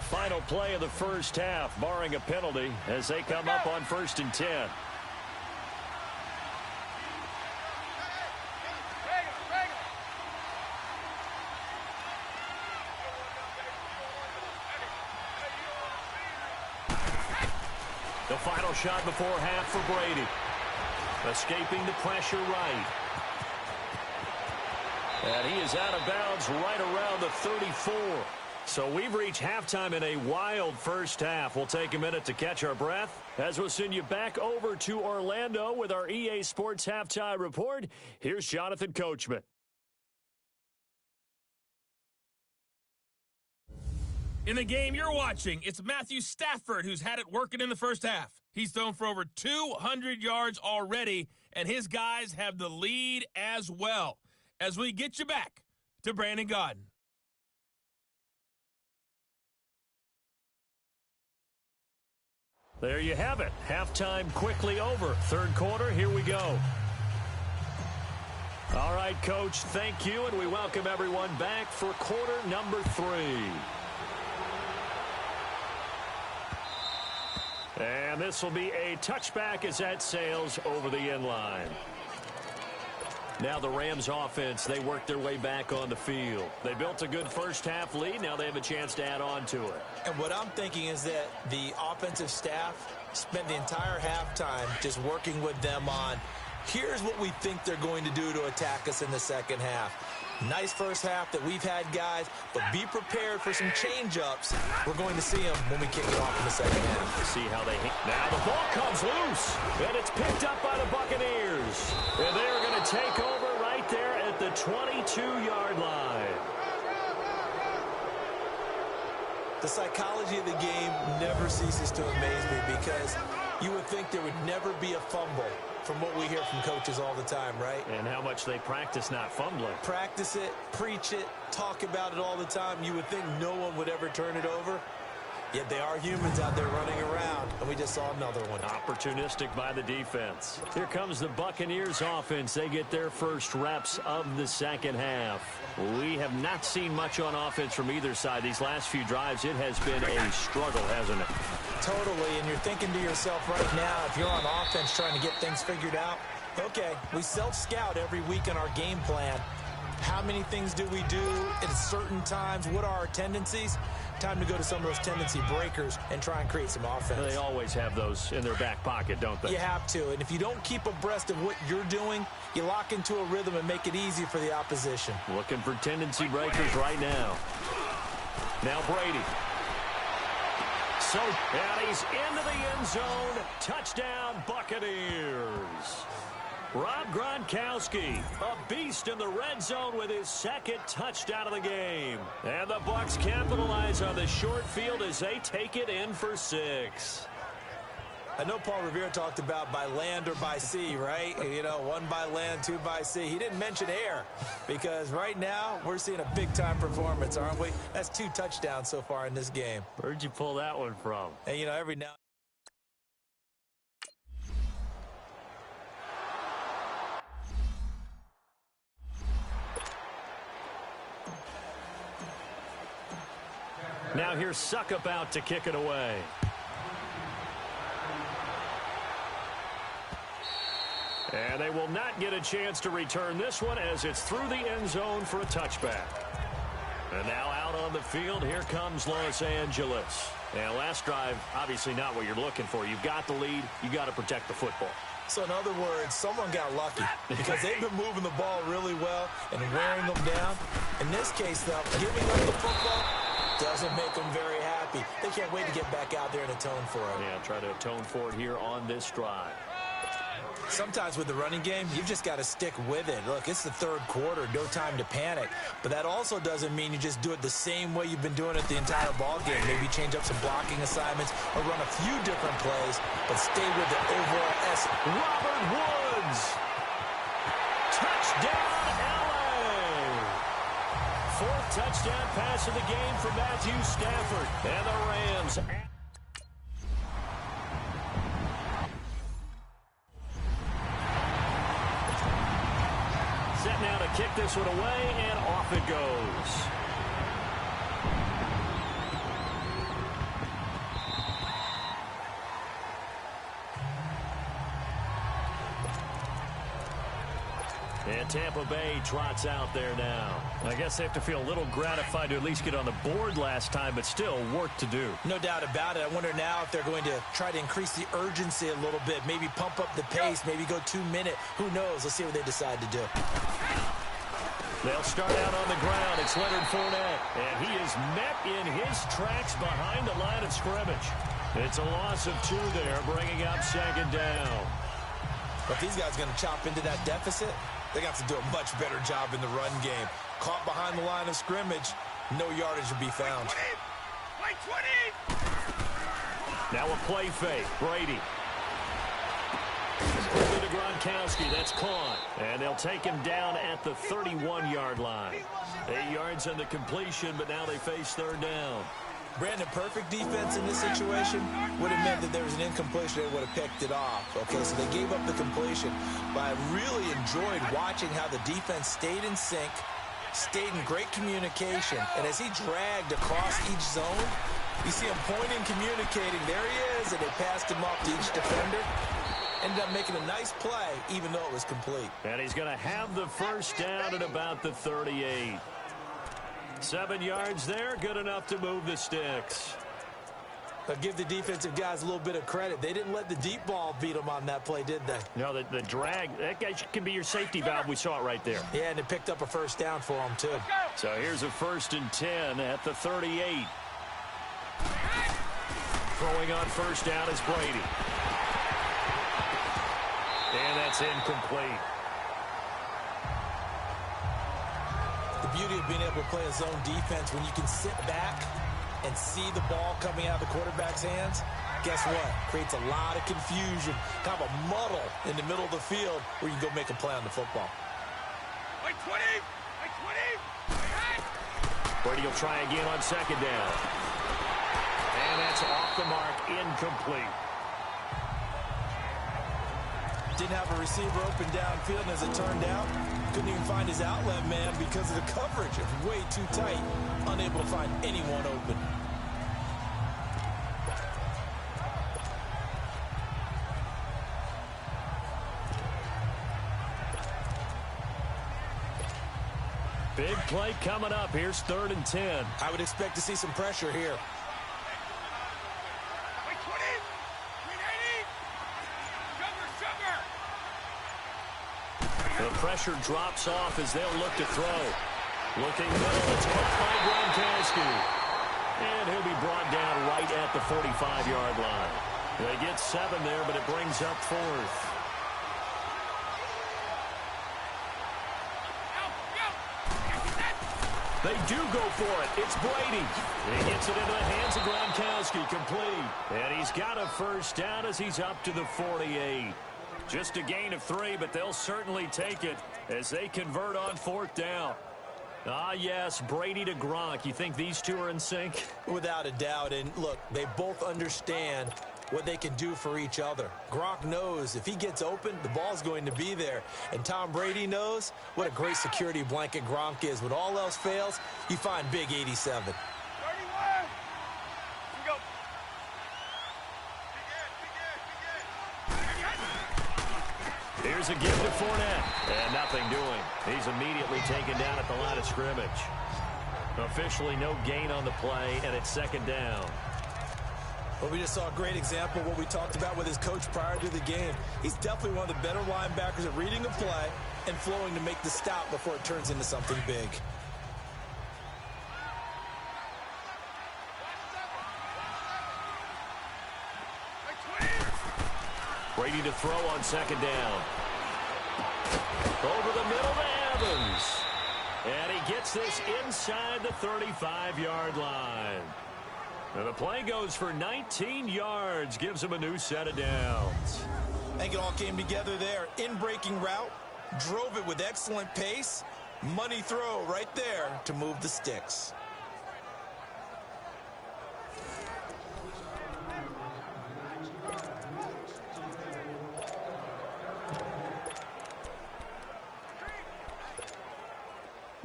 [SPEAKER 2] Final play of the first half, barring a penalty, as they come up on 1st and 10. The final shot before half for Brady. Escaping the pressure right. And he is out of bounds right around the 34. So we've reached halftime in a wild first half. We'll take a minute to catch our breath as we'll send you back over to Orlando with our EA Sports Halftime Report. Here's Jonathan Coachman.
[SPEAKER 1] In the game you're watching, it's Matthew Stafford who's had it working in the first half. He's thrown for over 200 yards already, and his guys have the lead as well. As we get you back to Brandon Gaudin.
[SPEAKER 2] There you have it. Halftime quickly over. 3rd quarter, here we go. All right, Coach, thank you, and we welcome everyone back for quarter number 3. And this will be a touchback as that sails over the end line. Now the Rams offense, they work their way back on the field. They built a good first half lead. Now they have a chance to add on to it.
[SPEAKER 3] And what I'm thinking is that the offensive staff spent the entire halftime just working with them on, here's what we think they're going to do to attack us in the second half. Nice first half that we've had, guys, but be prepared for some change-ups. We're going to see them when we kick it off in the second half.
[SPEAKER 2] See how they hit. Now the ball comes loose, and it's picked up by the Buccaneers. And they're going to take over right there at the 22-yard line.
[SPEAKER 3] The psychology of the game never ceases to amaze me, because you would think there would never be a fumble from what we hear from coaches all the time, right?
[SPEAKER 2] And how much they practice not fumbling.
[SPEAKER 3] Practice it, preach it, talk about it all the time. You would think no one would ever turn it over. Yet they are humans out there running around, and we just saw another one.
[SPEAKER 2] Opportunistic by the defense. Here comes the Buccaneers offense. They get their first reps of the second half. We have not seen much on offense from either side. These last few drives, it has been a struggle, hasn't it?
[SPEAKER 3] Totally, and you're thinking to yourself right now, if you're on offense trying to get things figured out, okay, we self-scout every week in our game plan. How many things do we do at certain times? What are our tendencies? Time to go to some of those tendency breakers and try and create some offense.
[SPEAKER 2] They always have those in their back pocket, don't they?
[SPEAKER 3] You have to, and if you don't keep abreast of what you're doing, you lock into a rhythm and make it easy for the opposition.
[SPEAKER 2] Looking for tendency breakers right now. Now Brady. So, and he's into the end zone. Touchdown, Buccaneers. Rob Gronkowski, a beast in the red zone with his second touchdown of the game. And the Bucs capitalize on the short field as they take it in for 6.
[SPEAKER 3] I know Paul Revere talked about by land or by sea, right? You know, 1 by land, 2 by sea. He didn't mention air, because right now we're seeing a big-time performance, aren't we? That's 2 touchdowns so far in this game.
[SPEAKER 2] Where'd you pull that one from?
[SPEAKER 3] And, you know, every now...
[SPEAKER 2] Now here's Suckup out to kick it away. And they will not get a chance to return this one as it's through the end zone for a touchback. And now out on the field, here comes Los Angeles. Now, last drive, obviously not what you're looking for. You've got the lead. You've got to protect the football.
[SPEAKER 3] So, in other words, someone got lucky because they've been moving the ball really well and wearing them down. In this case, though, giving up the football doesn't make them very happy. They can't wait to get back out there and atone for it.
[SPEAKER 2] Yeah, try to atone for it here on this drive.
[SPEAKER 3] Sometimes with the running game, you've just got to stick with it. Look, it's the third quarter, no time to panic. But that also doesn't mean you just do it the same way you've been doing it the entire ball game. Maybe change up some blocking assignments or run a few different plays, but stay with the overall essence.
[SPEAKER 2] Robert Woods! Touchdown, LA! Fourth touchdown pass of the game for Matthew Stafford. And the Rams... Set now to kick this one away, and off it goes. And Tampa Bay trots out there now. I guess they have to feel a little gratified to at least get on the board last time, but still work to do.
[SPEAKER 3] No doubt about it. I wonder now if they're going to try to increase the urgency a little bit, maybe pump up the pace, maybe go 2 minute. Who knows? Let's see what they decide to do.
[SPEAKER 2] They'll start out on the ground. It's Leonard Fournette, and he is met in his tracks behind the line of scrimmage. It's a loss of 2 there, bringing up second down.
[SPEAKER 3] If these guys are going to chop into that deficit, they got to do a much better job in the run game. Caught behind the line of scrimmage, no yardage to be found.
[SPEAKER 4] Play 20!
[SPEAKER 2] Now a play fake. Brady. Quickly to Gronkowski. That's caught. And they'll take him down at the 31-yard line. 8 yards on the completion, but now they face third down.
[SPEAKER 3] Brandon, perfect defense in this situation would have meant that there was an incompletion. They would have picked it off. Okay, so they gave up the completion. But I really enjoyed watching how the defense stayed in sync, stayed in great communication. And as he dragged across each zone, you see him pointing, communicating. There he is, and they passed him off to each defender. Ended up making a nice play, even though it was complete.
[SPEAKER 2] And he's going to have the first down at about the 38. 7 yards there, good enough to move the sticks.
[SPEAKER 3] I'll give the defensive guys a little bit of credit. They didn't let the deep ball beat them on that play, did they?
[SPEAKER 2] No, the drag, that guy can be your safety valve. We saw it right there.
[SPEAKER 3] Yeah, and it picked up a first down for them, too.
[SPEAKER 2] So here's a 1st and 10 at the 38. Throwing on first down is Brady. And that's incomplete.
[SPEAKER 3] The beauty of being able to play a zone defense, when you can sit back and see the ball coming out of the quarterback's hands, guess what? Creates a lot of confusion, kind of a muddle in the middle of the field where you can go make a play on the football.
[SPEAKER 4] Play 20! Play 20!
[SPEAKER 2] Brady will try again on second down. And that's off the mark, incomplete.
[SPEAKER 3] Didn't have a receiver open downfield, and as it turned out, couldn't even find his outlet man because of the coverage. It was way too tight, unable to find anyone open.
[SPEAKER 2] Big play coming up. Here's 3rd and 10.
[SPEAKER 3] I would expect to see some pressure here.
[SPEAKER 4] Play 20! 380! Sugar!
[SPEAKER 2] The pressure drops off as they'll look to throw. Looking middle, it's caught by Gronkowski. And he'll be brought down right at the 45-yard line. They get 7 there, but it brings up 4th. They do go for it. It's Brady. He gets it into the hands of Gronkowski, complete. And he's got a first down as he's up to the 48. Just a gain of 3, but they'll certainly take it as they convert on 4th down. Ah, yes, Brady to Gronk. You think these two are in sync?
[SPEAKER 3] Without a doubt. And look, they both understand what they can do for each other. Gronk knows if he gets open, the ball's going to be there. And Tom Brady knows what a great security blanket Gronk is. When all else fails, you find big 87.
[SPEAKER 4] 31! Go.
[SPEAKER 2] Here's a give to Fournette. And nothing doing. He's immediately taken down at the line of scrimmage. Officially no gain on the play, and it's second down.
[SPEAKER 3] Well, we just saw a great example of what we talked about with his coach prior to the game. He's definitely one of the better linebackers at reading a play and flowing to make the stop before it turns into something big.
[SPEAKER 2] Brady to throw on second down. Over the middle to Evans. And he gets this inside the 35-yard line. And the play goes for 19 yards, gives him a new set of downs.
[SPEAKER 3] I think it all came together there. In-breaking route, drove it with excellent pace. Money throw right there to move the sticks.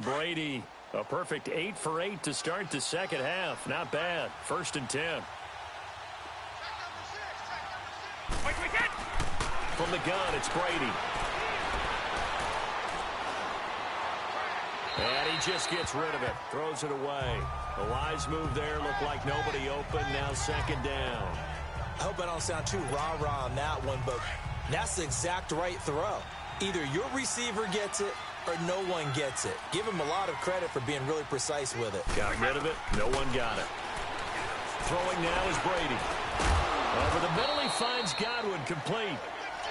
[SPEAKER 2] Brady, a perfect 8 for 8 to start the second half. Not bad. 1st and 10. From the gun, it's Brady. And he just gets rid of it. Throws it away. A wise move there. Looked like nobody open. Now second down.
[SPEAKER 3] I hope I don't sound too rah-rah on that one, but that's the exact right throw. Either your receiver gets it or no one gets it. Give him a lot of credit for being really precise with it.
[SPEAKER 2] Got rid of it. No one got it. Throwing now is Brady. Over the middle, he finds Godwin complete.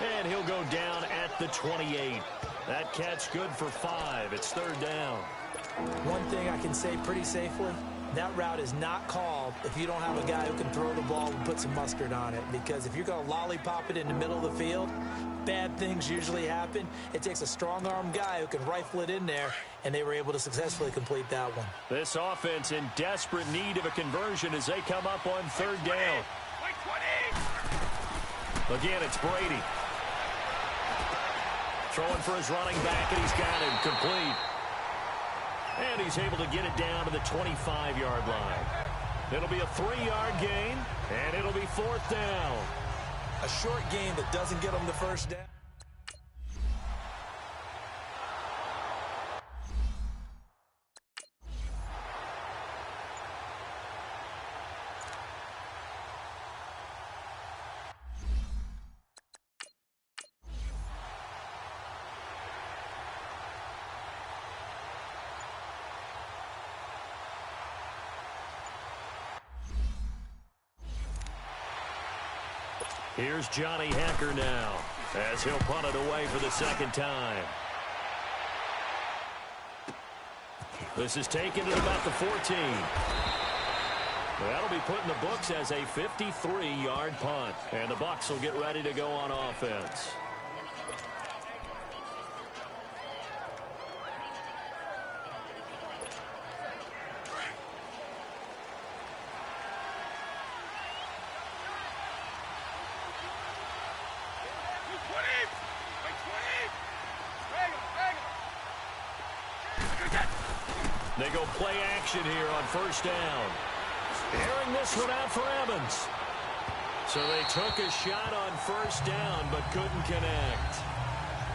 [SPEAKER 2] And he'll go down at the 28. That catch good for 5. It's 3rd down.
[SPEAKER 3] One thing I can say pretty safely, that route is not called if you don't have a guy who can throw the ball and put some mustard on it. Because if you're going to lollipop it in the middle of the field, bad things usually happen. It takes a strong-arm guy who can rifle it in there, and they were able to successfully complete that one.
[SPEAKER 2] This offense in desperate need of a conversion as they come up on 3rd down. Again, it's Brady. Throwing for his running back, and he's got him complete. And he's able to get it down to the 25-yard line. It'll be a 3-yard gain, and it'll be 4th down.
[SPEAKER 3] A short game that doesn't get them the first down.
[SPEAKER 2] Here's Johnny Hacker now as he'll punt it away for the 2nd time. This is taken at about the 14. That'll be put in the books as a 53-yard punt. And the Bucs will get ready to go on offense. They go play action here on 1st down. Airing this one out for Evans. So they took a shot on 1st down but couldn't connect.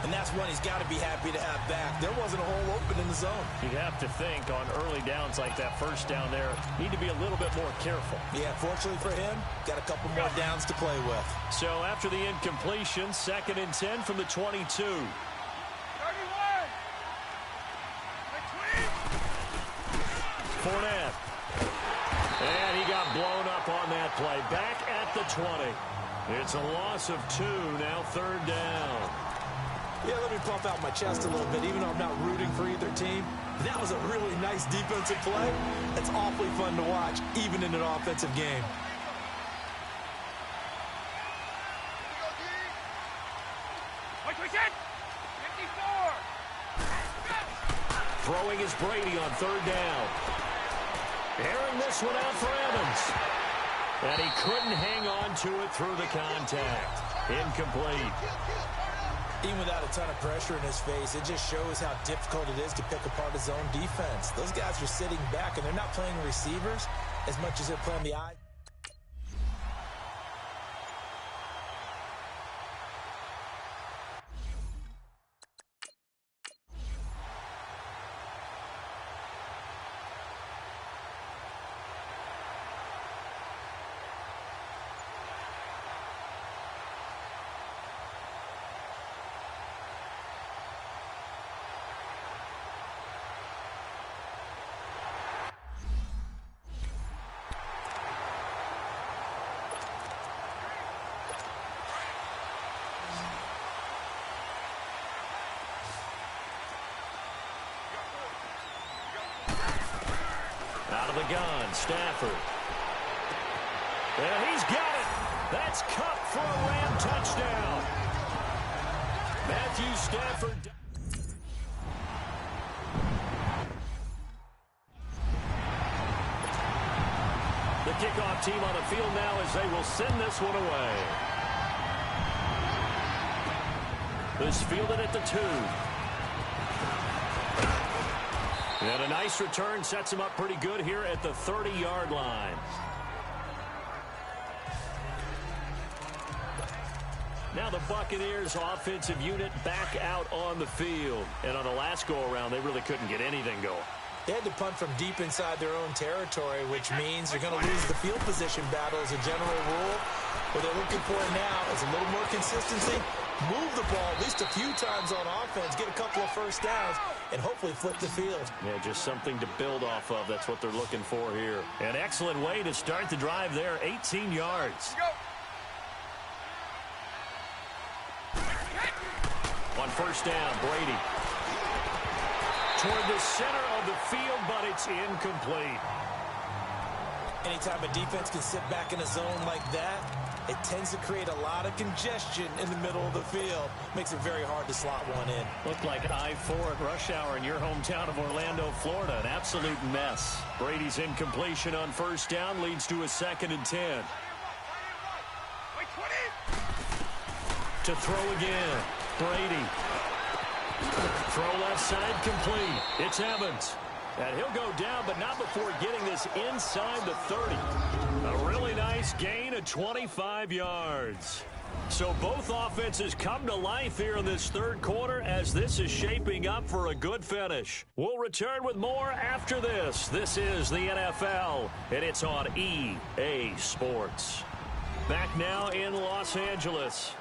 [SPEAKER 3] And that's one he's got to be happy to have back. There wasn't a hole open in the zone.
[SPEAKER 2] You'd have to think on early downs like that 1st down there, need to be a little bit more careful.
[SPEAKER 3] Yeah, fortunately for him, got a couple more downs to play with.
[SPEAKER 2] So after the incompletion, 2nd and 10 from the 22. Fournette. And he got blown up on that play. Back at the 20. It's a loss of 2. Now 3rd down.
[SPEAKER 3] Yeah, let me puff out my chest a little bit, even though I'm not rooting for either team. That was a really nice defensive play. It's awfully fun to watch, even in an offensive game.
[SPEAKER 2] Throwing is Brady on 3rd down. Airing this one out for Evans. And he couldn't hang on to it through the contact. Incomplete.
[SPEAKER 3] Even without a ton of pressure in his face, it just shows how difficult it is to pick apart his own defense. Those guys are sitting back, and they're not playing receivers as much as they're playing the eye.
[SPEAKER 2] the gun, Stafford. And he's got it. That's Cup for a Ram touchdown. Matthew Stafford. The kickoff team on the field now as they will send this one away. This fielded at the 2. And a nice return sets him up pretty good here at the 30-yard line. Now the Buccaneers offensive unit back out on the field. And on the last go-around, they really couldn't get anything going.
[SPEAKER 3] They had to punt from deep inside their own territory, which means they're going to lose the field position battle as a general rule. What they're looking for now is a little more consistency, move the ball at least a few times on offense, get a couple of first downs, and hopefully flip the field.
[SPEAKER 2] Yeah, just something to build off of. That's what they're looking for here. An excellent way to start the drive there, 18 yards. On first down, Brady. Toward the center of the field, but it's incomplete.
[SPEAKER 3] Anytime a defense can sit back in a zone like that, it tends to create a lot of congestion in the middle of the field. Makes it very hard to slot one in.
[SPEAKER 2] Looked like I-4 at rush hour in your hometown of Orlando, Florida. An absolute mess. Brady's incompletion on first down leads to a 2nd and 10. To throw again. Brady. Throw left side complete. It's Evans. And he'll go down, but not before getting this inside the 30. A really nice gain of 25 yards. So both offenses come to life here in this third quarter as this is shaping up for a good finish. We'll return with more after this. This is the NFL, and it's on EA Sports. Back now in Los Angeles.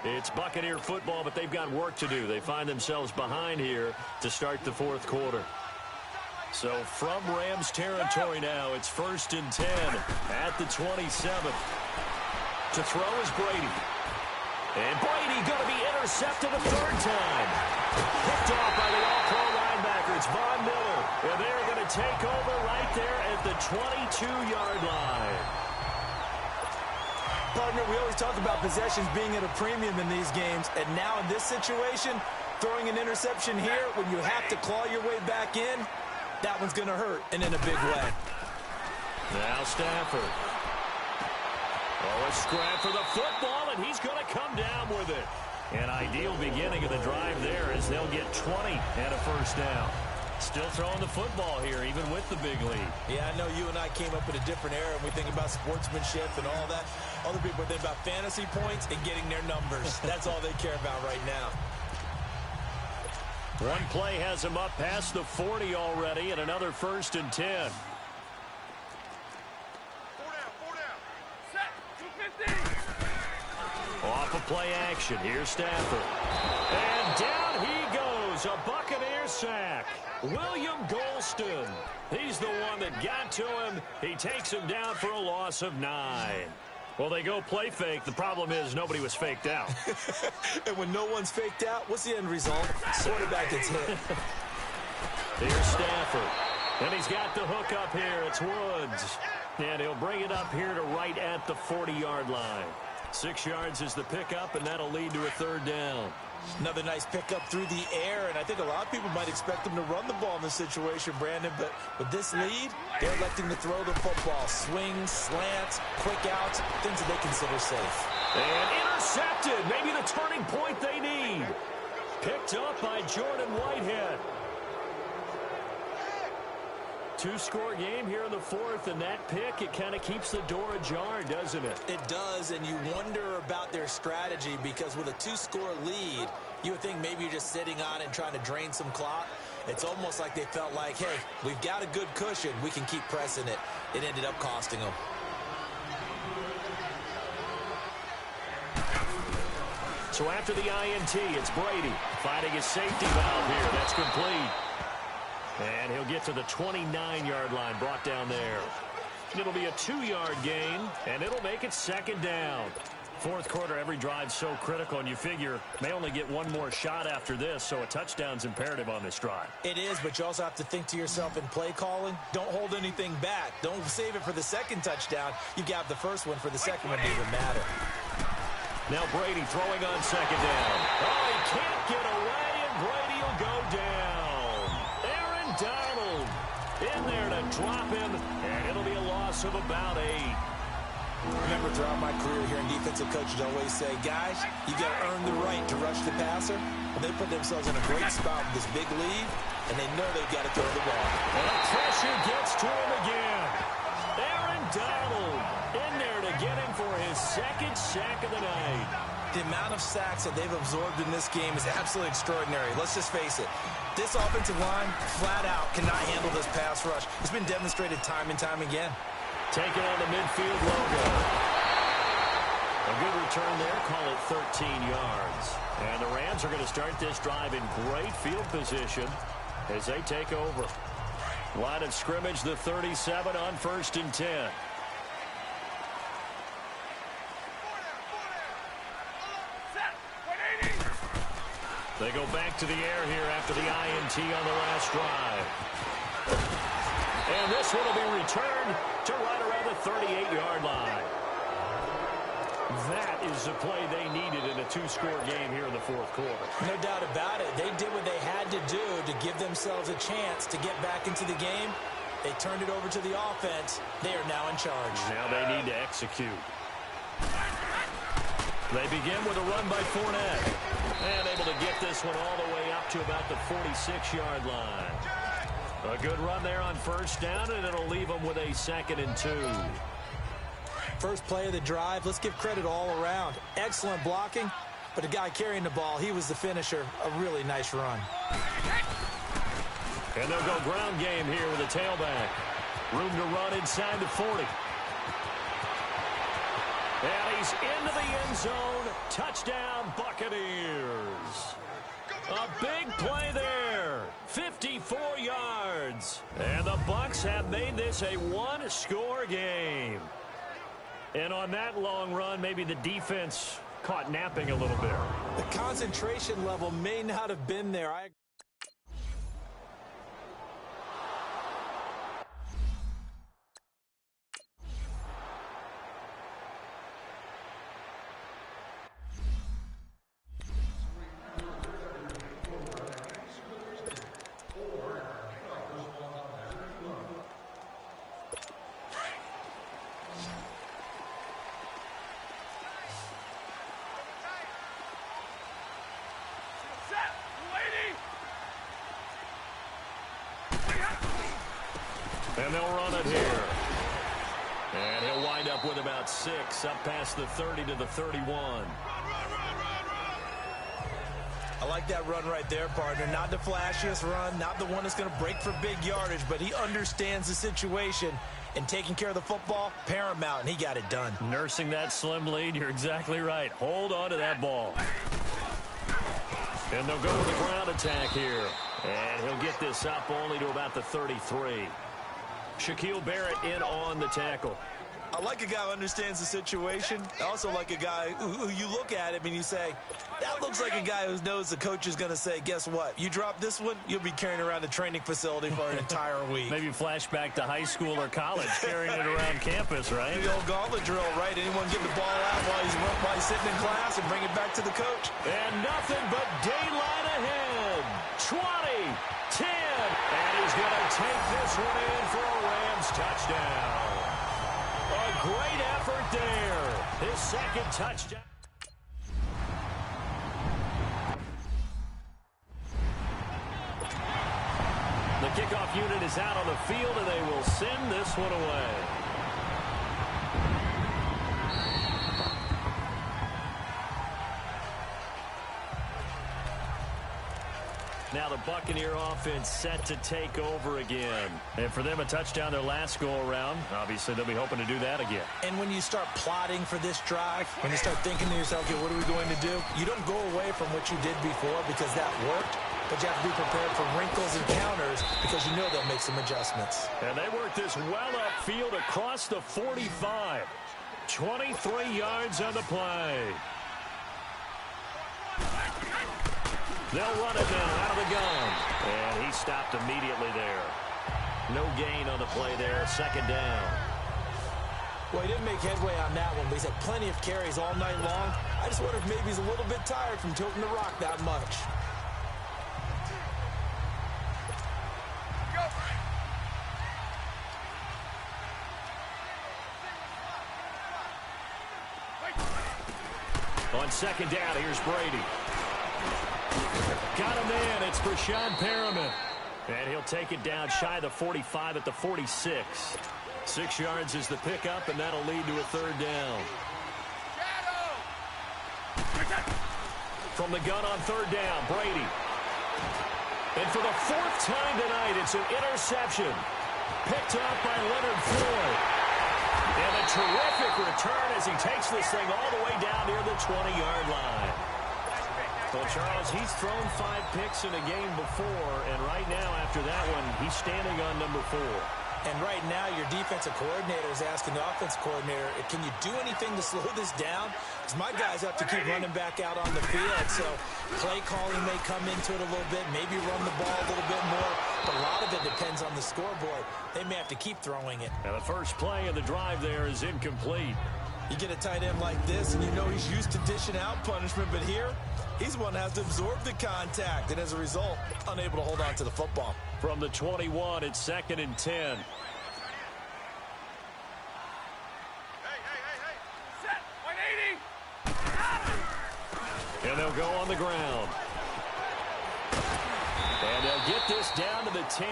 [SPEAKER 2] It's Buccaneer football, but they've got work to do. They find themselves behind here to start the fourth quarter. So from Rams territory now, it's 1st and 10 at the 27. To throw is Brady. And Brady going to be intercepted a 3rd time. Picked off by the all-pro linebacker. It's Von Miller. And they're going to take over right there at the 22-yard line.
[SPEAKER 3] Partner, we always talk about possessions being at a premium in these games, and now in this situation, throwing an interception here when you have to claw your way back in, that one's going to hurt, and in a big way.
[SPEAKER 2] Now Stafford. Oh, a scrap for the football, and he's going to come down with it. An ideal beginning of the drive there as they'll get 20 and a first down. Still throwing the football here, even with the big lead.
[SPEAKER 3] Yeah, I know you and I came up in a different era, and we think about sportsmanship and all that. Other people think about fantasy points and getting their numbers. That's all they care about right now.
[SPEAKER 2] One play has him up past the 40 already, and another 1st and 10.
[SPEAKER 4] 4 down. Set. 250.
[SPEAKER 2] Off of play action. Here's Stafford. And down he goes. A Buccaneer sack. William Golston. He's the one that got to him. He takes him down for a loss of 9. Well, they go play fake. The problem is nobody was faked out.
[SPEAKER 3] And when no one's faked out, what's the end result? Quarterback gets hit.
[SPEAKER 2] Here's Stafford. And he's got the hook up here. It's Woods. And he'll bring it up here to right at the 40-yard line. 6 yards is the pickup, and that'll lead to a 3rd down.
[SPEAKER 3] Another nice pickup through the air, and I think a lot of people might expect them to run the ball in this situation, Brandon, but with this lead, they're electing to throw the football. Swings, slants, quick outs, things that they consider safe.
[SPEAKER 2] And intercepted. Maybe the turning point they need. Picked up by Jordan Whitehead. 2-score game here in the 4th, and that pick, it kind of keeps the door ajar, doesn't it?
[SPEAKER 3] It does, and you wonder about their strategy because with a 2-score lead, you would think maybe you're just sitting on it and trying to drain some clock. It's almost like they felt like, hey, we've got a good cushion. We can keep pressing it. It ended up costing them.
[SPEAKER 2] So after the INT, it's Brady finding his safety valve here. That's complete. And he'll get to the 29-yard line, brought down there. It'll be a 2-yard gain, and it'll make it 2nd down. Fourth quarter, every drive so critical, and you figure may only get one more shot after this, so a touchdown's imperative on this drive.
[SPEAKER 3] It is, but you also have to think to yourself in play calling, don't hold anything back. Don't save it for the second touchdown. You got the first one for the second one to even matter.
[SPEAKER 2] Now Brady throwing on second down. Oh, he can't get away, and Brady will go down. Aaron Donald in there to drop him, and it'll be a loss of about 8.
[SPEAKER 3] Remember, throughout my career here in defensive coaches always say, guys, you got to earn the right to rush the passer. Well, they put themselves in a great spot with this big lead, and they know they've got to throw the ball.
[SPEAKER 2] And the pressure gets to him again. Aaron Donald in there to get him for his second sack of the night.
[SPEAKER 3] The amount of sacks that they've absorbed in this game is absolutely extraordinary. Let's just face it. This offensive line, flat out, cannot handle this pass rush. It's been demonstrated time and time again.
[SPEAKER 2] Taking on the midfield logo. A good return there, call it 13 yards. And the Rams are going to start this drive in great field position as they take over. Line of scrimmage, the 37 on 1st and 10. They go back to the air here after the INT on the last drive. And this one will be returned to right around the 38-yard line. That is the play they needed in a 2-score game here in the fourth quarter.
[SPEAKER 3] No doubt about it. They did what they had to do to give themselves a chance to get back into the game. They turned it over to the offense. They are now in charge.
[SPEAKER 2] Now they need to execute. They begin with a run by Fournette. And able to get this one all the way up to about the 46-yard line. A good run there on first down, and it'll leave them with a 2nd and 2.
[SPEAKER 3] First play of the drive, let's give credit all around. Excellent blocking, but the guy carrying the ball, he was the finisher. A really nice run.
[SPEAKER 2] And they'll go ground game here with a tailback. Room to run inside the 40. And he's into the end zone. Touchdown, Buccaneers. A big play there. 54 yards. And the Bucs have made this a 1-score game. And on that long run, maybe the defense caught napping a little bit.
[SPEAKER 3] The concentration level may not have been there.
[SPEAKER 2] And they'll run it here. And he'll wind up with about 6, up past the 30 to the 31.
[SPEAKER 3] I like that run right there, partner. Not the flashiest run, not the one that's going to break for big yardage, but he understands the situation, and taking care of the football, paramount, and he got it done.
[SPEAKER 2] Nursing that slim lead, you're exactly right. Hold on to that ball. And they'll go with the ground attack here. And he'll get this up only to about the 33. Shaquille Barrett in on the tackle.
[SPEAKER 3] I like a guy who understands the situation. I also like a guy who you look at him and you say, that looks like a guy who knows the coach is going to say, guess what? You drop this one, you'll be carrying around a training facility for an entire week.
[SPEAKER 2] Maybe flashback to high school or college, carrying it around campus, right?
[SPEAKER 3] The old gauntlet drill, right? Anyone get the ball out while he's sitting in class and bring it back to the coach.
[SPEAKER 2] And nothing but daylight ahead. 20, 10, and he's going to take this one in for a Rams touchdown. A great effort there. His second touchdown. The kickoff unit is out on the field, and they will send this one away. Now the Buccaneer offense set to take over again. And for them, a touchdown their last go-around. Obviously, they'll be hoping to do that again.
[SPEAKER 3] And when you start plotting for this drive, when you start thinking to yourself, okay, what are we going to do? You don't go away from what you did before because that worked. But you have to be prepared for wrinkles and counters because you know they'll make some adjustments.
[SPEAKER 2] And they work this well upfield across the 45. 23 yards on the play. They'll run it now out of the gun. And he stopped immediately there. No gain on the play there. Second down.
[SPEAKER 3] Well, he didn't make headway on that one, but he's had plenty of carries all night long. I just wonder if maybe he's a little bit tired from tilting the rock that much.
[SPEAKER 2] On second down, here's Brady. Got him in. It's Brashad Perriman. And he'll take it down shy of the 45 at the 46. 6 yards is the pickup, and that'll lead to a third down. From the gun on third down, Brady. And for the fourth time tonight, it's an interception. Picked up by Leonard Floyd. And a terrific return as he takes this thing all the way down near the 20-yard line. Well, Charles, he's thrown 5 picks in a game before, and right now after that one, he's standing on number 4.
[SPEAKER 3] And right now, your defensive coordinator is asking the offensive coordinator, can you do anything to slow this down? Because my guys have to keep running back out on the field. So play calling may come into it a little bit, maybe run the ball a little bit more. But a lot of it depends on the scoreboard. They may have to keep throwing it.
[SPEAKER 2] And the first play of the drive there is incomplete.
[SPEAKER 3] You get a tight end like this, and you know he's used to dishing out punishment. But here, he's the one that has to absorb the contact. And as a result, unable to hold on to the football.
[SPEAKER 2] From the 21, it's 2nd and 10.
[SPEAKER 4] Set. 180.
[SPEAKER 2] And they'll go on the ground. And they'll get this down to the 10.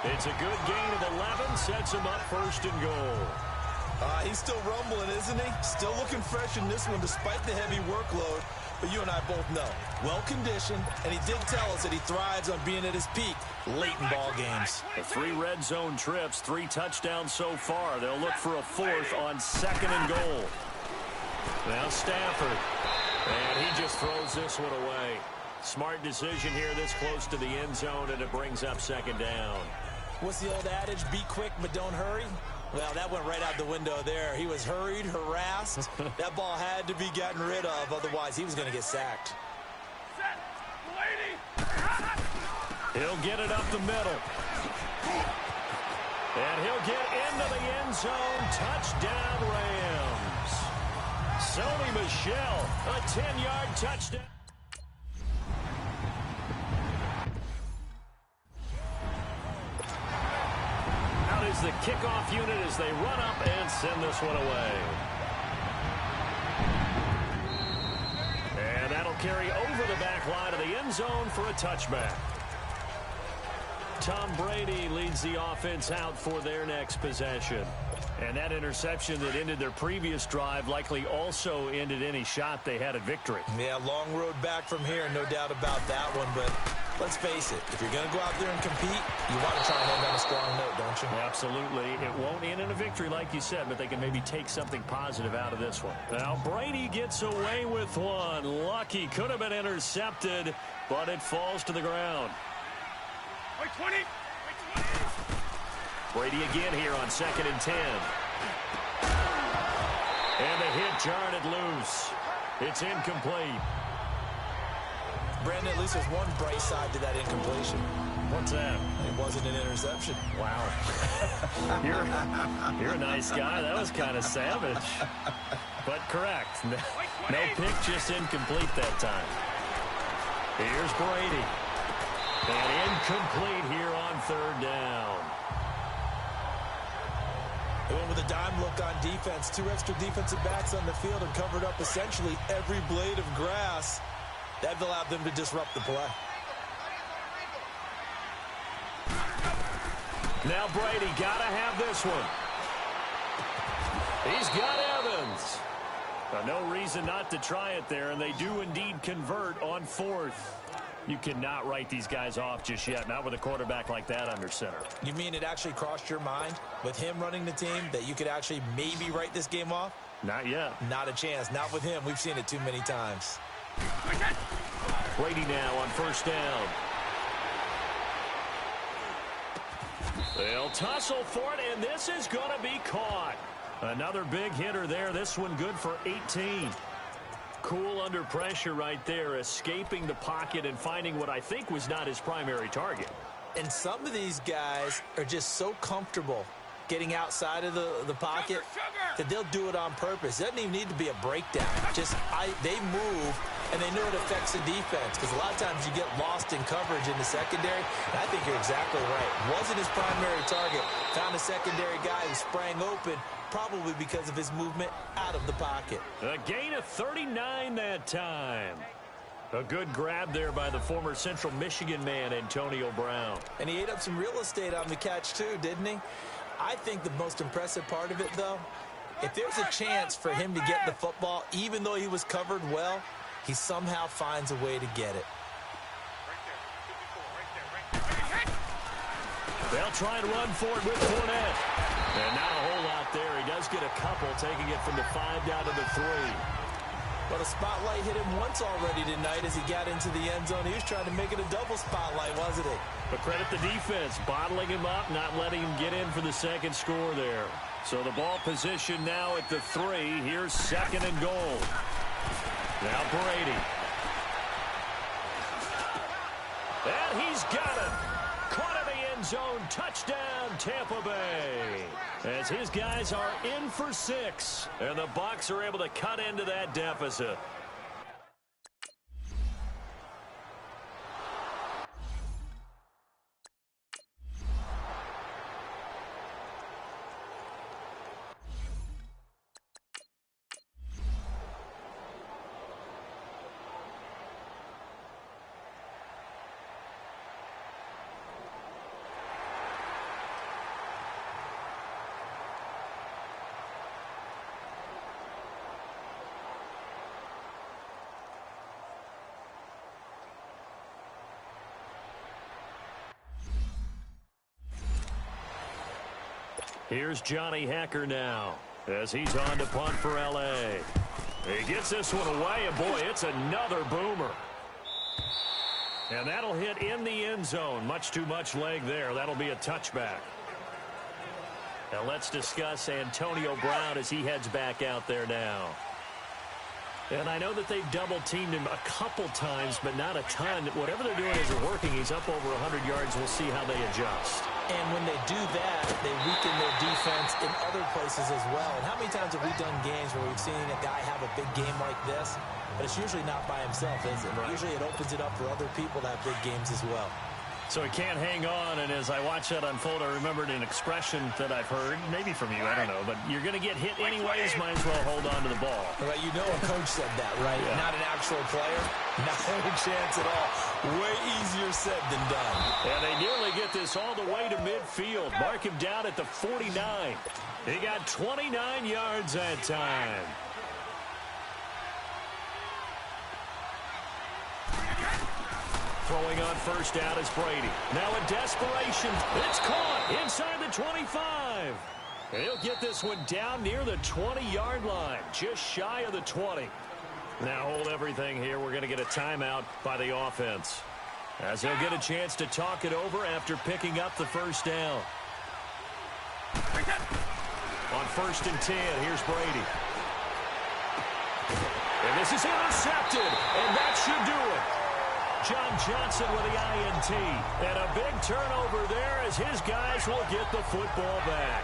[SPEAKER 2] It's a good gain of 11, sets him up 1st and goal.
[SPEAKER 3] He's still rumbling, isn't he? Still looking fresh in this one despite the heavy workload. But you and I both know, well-conditioned, and he did tell us that he thrives on being at his peak late in ball games.
[SPEAKER 2] The 3 red zone trips, 3 touchdowns so far. They'll look for a 4th on 2nd and goal. Now Stafford. And he just throws this one away. Smart decision here this close to the end zone, and it brings up 2nd down.
[SPEAKER 3] What's the old adage? Be quick, but don't hurry. Well, that went right out the window there. He was hurried, harassed. That ball had to be gotten rid of, otherwise he was going to get sacked.
[SPEAKER 4] Set. 280.
[SPEAKER 2] He'll get it up the middle. And he'll get into the end zone. Touchdown, Rams. Sony Michel, a 10-yard touchdown. The kickoff unit as they run up and send this one away. And that'll carry over the back line of the end zone for a touchback. Tom Brady leads the offense out for their next possession. And that interception that ended their previous drive likely also ended any shot they had at victory.
[SPEAKER 3] Yeah, long road back from here, no doubt about that one. But let's face it, if you're going to go out there and compete, you want to try and end on a strong note, don't you?
[SPEAKER 2] Absolutely. It won't end in a victory like you said, but they can maybe take something positive out of this one. Now Brady gets away with one. Lucky, could have been intercepted, but it falls to the ground.
[SPEAKER 4] 20.
[SPEAKER 2] Brady again here on 2nd and 10. And the hit jarred it loose. It's incomplete.
[SPEAKER 3] Brandon, at least there's one bright side to that incompletion.
[SPEAKER 2] What's that?
[SPEAKER 3] It wasn't an interception.
[SPEAKER 2] Wow. You're a nice guy. That was kind of savage. But correct. No pick, just incomplete that time. Here's Brady. And incomplete here on 3rd down.
[SPEAKER 3] They went with a dime look on defense. 2 extra defensive backs on the field and covered up essentially every blade of grass. That allowed them to disrupt the play.
[SPEAKER 2] Now Brady got to have this one. He's got Evans. No reason not to try it there, and they do indeed convert on 4th. You cannot write these guys off just yet, not with a quarterback like that under center.
[SPEAKER 3] You mean it actually crossed your mind with him running the team that you could actually maybe write this game off?
[SPEAKER 2] Not yet.
[SPEAKER 3] Not a chance. Not with him. We've seen it too many times.
[SPEAKER 2] Brady now on 1st down. They'll tussle for it, and this is going to be caught. Another big hitter there. This one good for 18. Cool under pressure right there, escaping the pocket and finding what I think was not his primary target.
[SPEAKER 3] And some of these guys are just so comfortable getting outside of the pocket that they'll do it on purpose. It doesn't even need to be a breakdown. They move, and they know it affects the defense, because a lot of times you get lost in coverage in the secondary, and I think you're exactly right. Wasn't his primary target. Found a secondary guy who sprang open, probably because of his movement out of the pocket.
[SPEAKER 2] A gain of 39 that time. A good grab there by the former Central Michigan man, Antonio Brown.
[SPEAKER 3] And he ate up some real estate on the catch too, didn't he? I think the most impressive part of it, though, if there's a chance for him to get the football, even though he was covered well, he somehow finds a way to get it.
[SPEAKER 2] They'll try and run for it with Fournette. And not a whole lot there. He does get a couple, taking it from the 5 down to the 3.
[SPEAKER 3] But a spotlight hit him once already tonight as he got into the end zone. He was trying to make it a double spotlight, wasn't he?
[SPEAKER 2] But credit the defense, bottling him up, not letting him get in for the second score there. So the ball position now at the 3. Here's 2nd and goal. Now Brady. And he's got it. Caught in the end zone. Touchdown, Tampa Bay. As his guys are in for 6. And the Bucs are able to cut into that deficit. Here's Johnny Hacker now as he's on to punt for L.A. He gets this one away, and boy, it's another boomer. And that'll hit in the end zone. Much too much leg there. That'll be a touchback. Now let's discuss Antonio Brown as he heads back out there now. And I know that they've double-teamed him a couple times, but not a ton. Whatever they're doing isn't working. He's up over 100 yards. We'll see how they adjust.
[SPEAKER 3] And when they do that, they weaken their defense in other places as well. And how many times have we done games where we've seen a guy have a big game like this? But it's usually not by himself, is it? Right. Usually it opens it up for other people to have big games as well.
[SPEAKER 2] So he can't hang on, and as I watch that unfold, I remembered an expression that I've heard, maybe from you, I don't know, but you're going to get hit anyways, might as well hold on to the ball.
[SPEAKER 3] Right, you know a coach said that, right? Yeah. Not an actual player, not a chance at all. Way easier said than done.
[SPEAKER 2] And they nearly get this all the way to midfield. Mark him down at the 49. He got 29 yards that time. Throwing on first down is Brady. Now in desperation, it's caught inside the 25. He'll get this one down near the 20-yard line, just shy of the 20. Now hold everything here. We're going to get a timeout by the offense, as they'll get a chance to talk it over after picking up the first down. On 1st and 10, here's Brady. And this is intercepted, and that should do it. John Johnson with the INT. And a big turnover there as his guys will get the football back.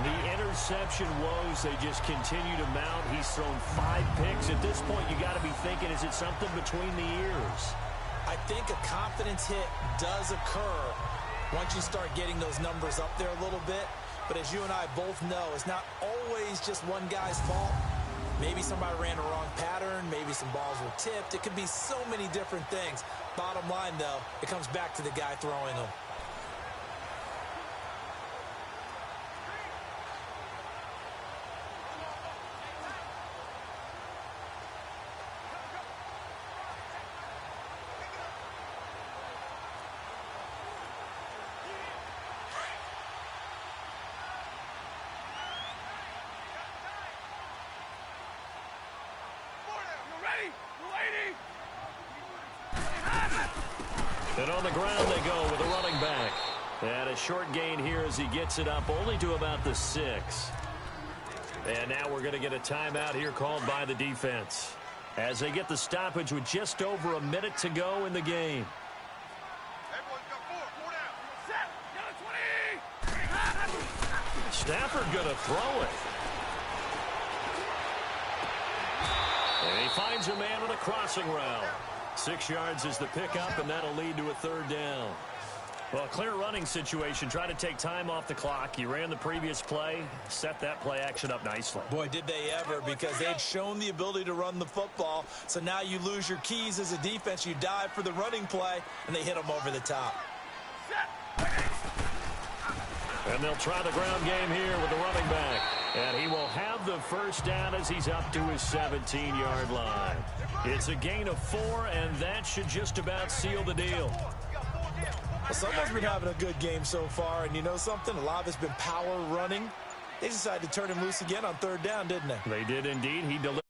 [SPEAKER 2] The interception woes, they just continue to mount. He's thrown 5 picks. At this point, you got to be thinking, is it something between the ears?
[SPEAKER 3] I think a confidence hit does occur once you start getting those numbers up there a little bit. But as you and I both know, it's not always just one guy's fault. Maybe somebody ran a wrong pattern. Maybe some balls were tipped. It could be so many different things. Bottom line, though, it comes back to the guy throwing them.
[SPEAKER 2] And on the ground they go with a running back. And a short gain here as he gets it up only to about the 6. And now we're going to get a timeout here called by the defense as they get the stoppage with just over a minute to go in the game.
[SPEAKER 4] Everyone's got four down. Set. Down 20.
[SPEAKER 2] Stafford going to throw it. And he finds a man on a crossing route. 6 yards is the pickup, and that'll lead to a third down. Well, clear running situation. Try to take time off the clock. He ran the previous play, set that play action up nicely.
[SPEAKER 3] Boy, did they ever, because they'd shown the ability to run the football. So now you lose your keys as a defense. You dive for the running play, and they hit them over the top.
[SPEAKER 2] And they'll try the ground game here with the running back. And he will have the first down as he's up to his 17-yard line. It's a gain of 4, and that should just about seal the deal.
[SPEAKER 3] Well, someone's been having a good game so far, and you know something? A lot of it's been power running. They decided to turn him loose again on third down, didn't they?
[SPEAKER 2] They did indeed. He delivered.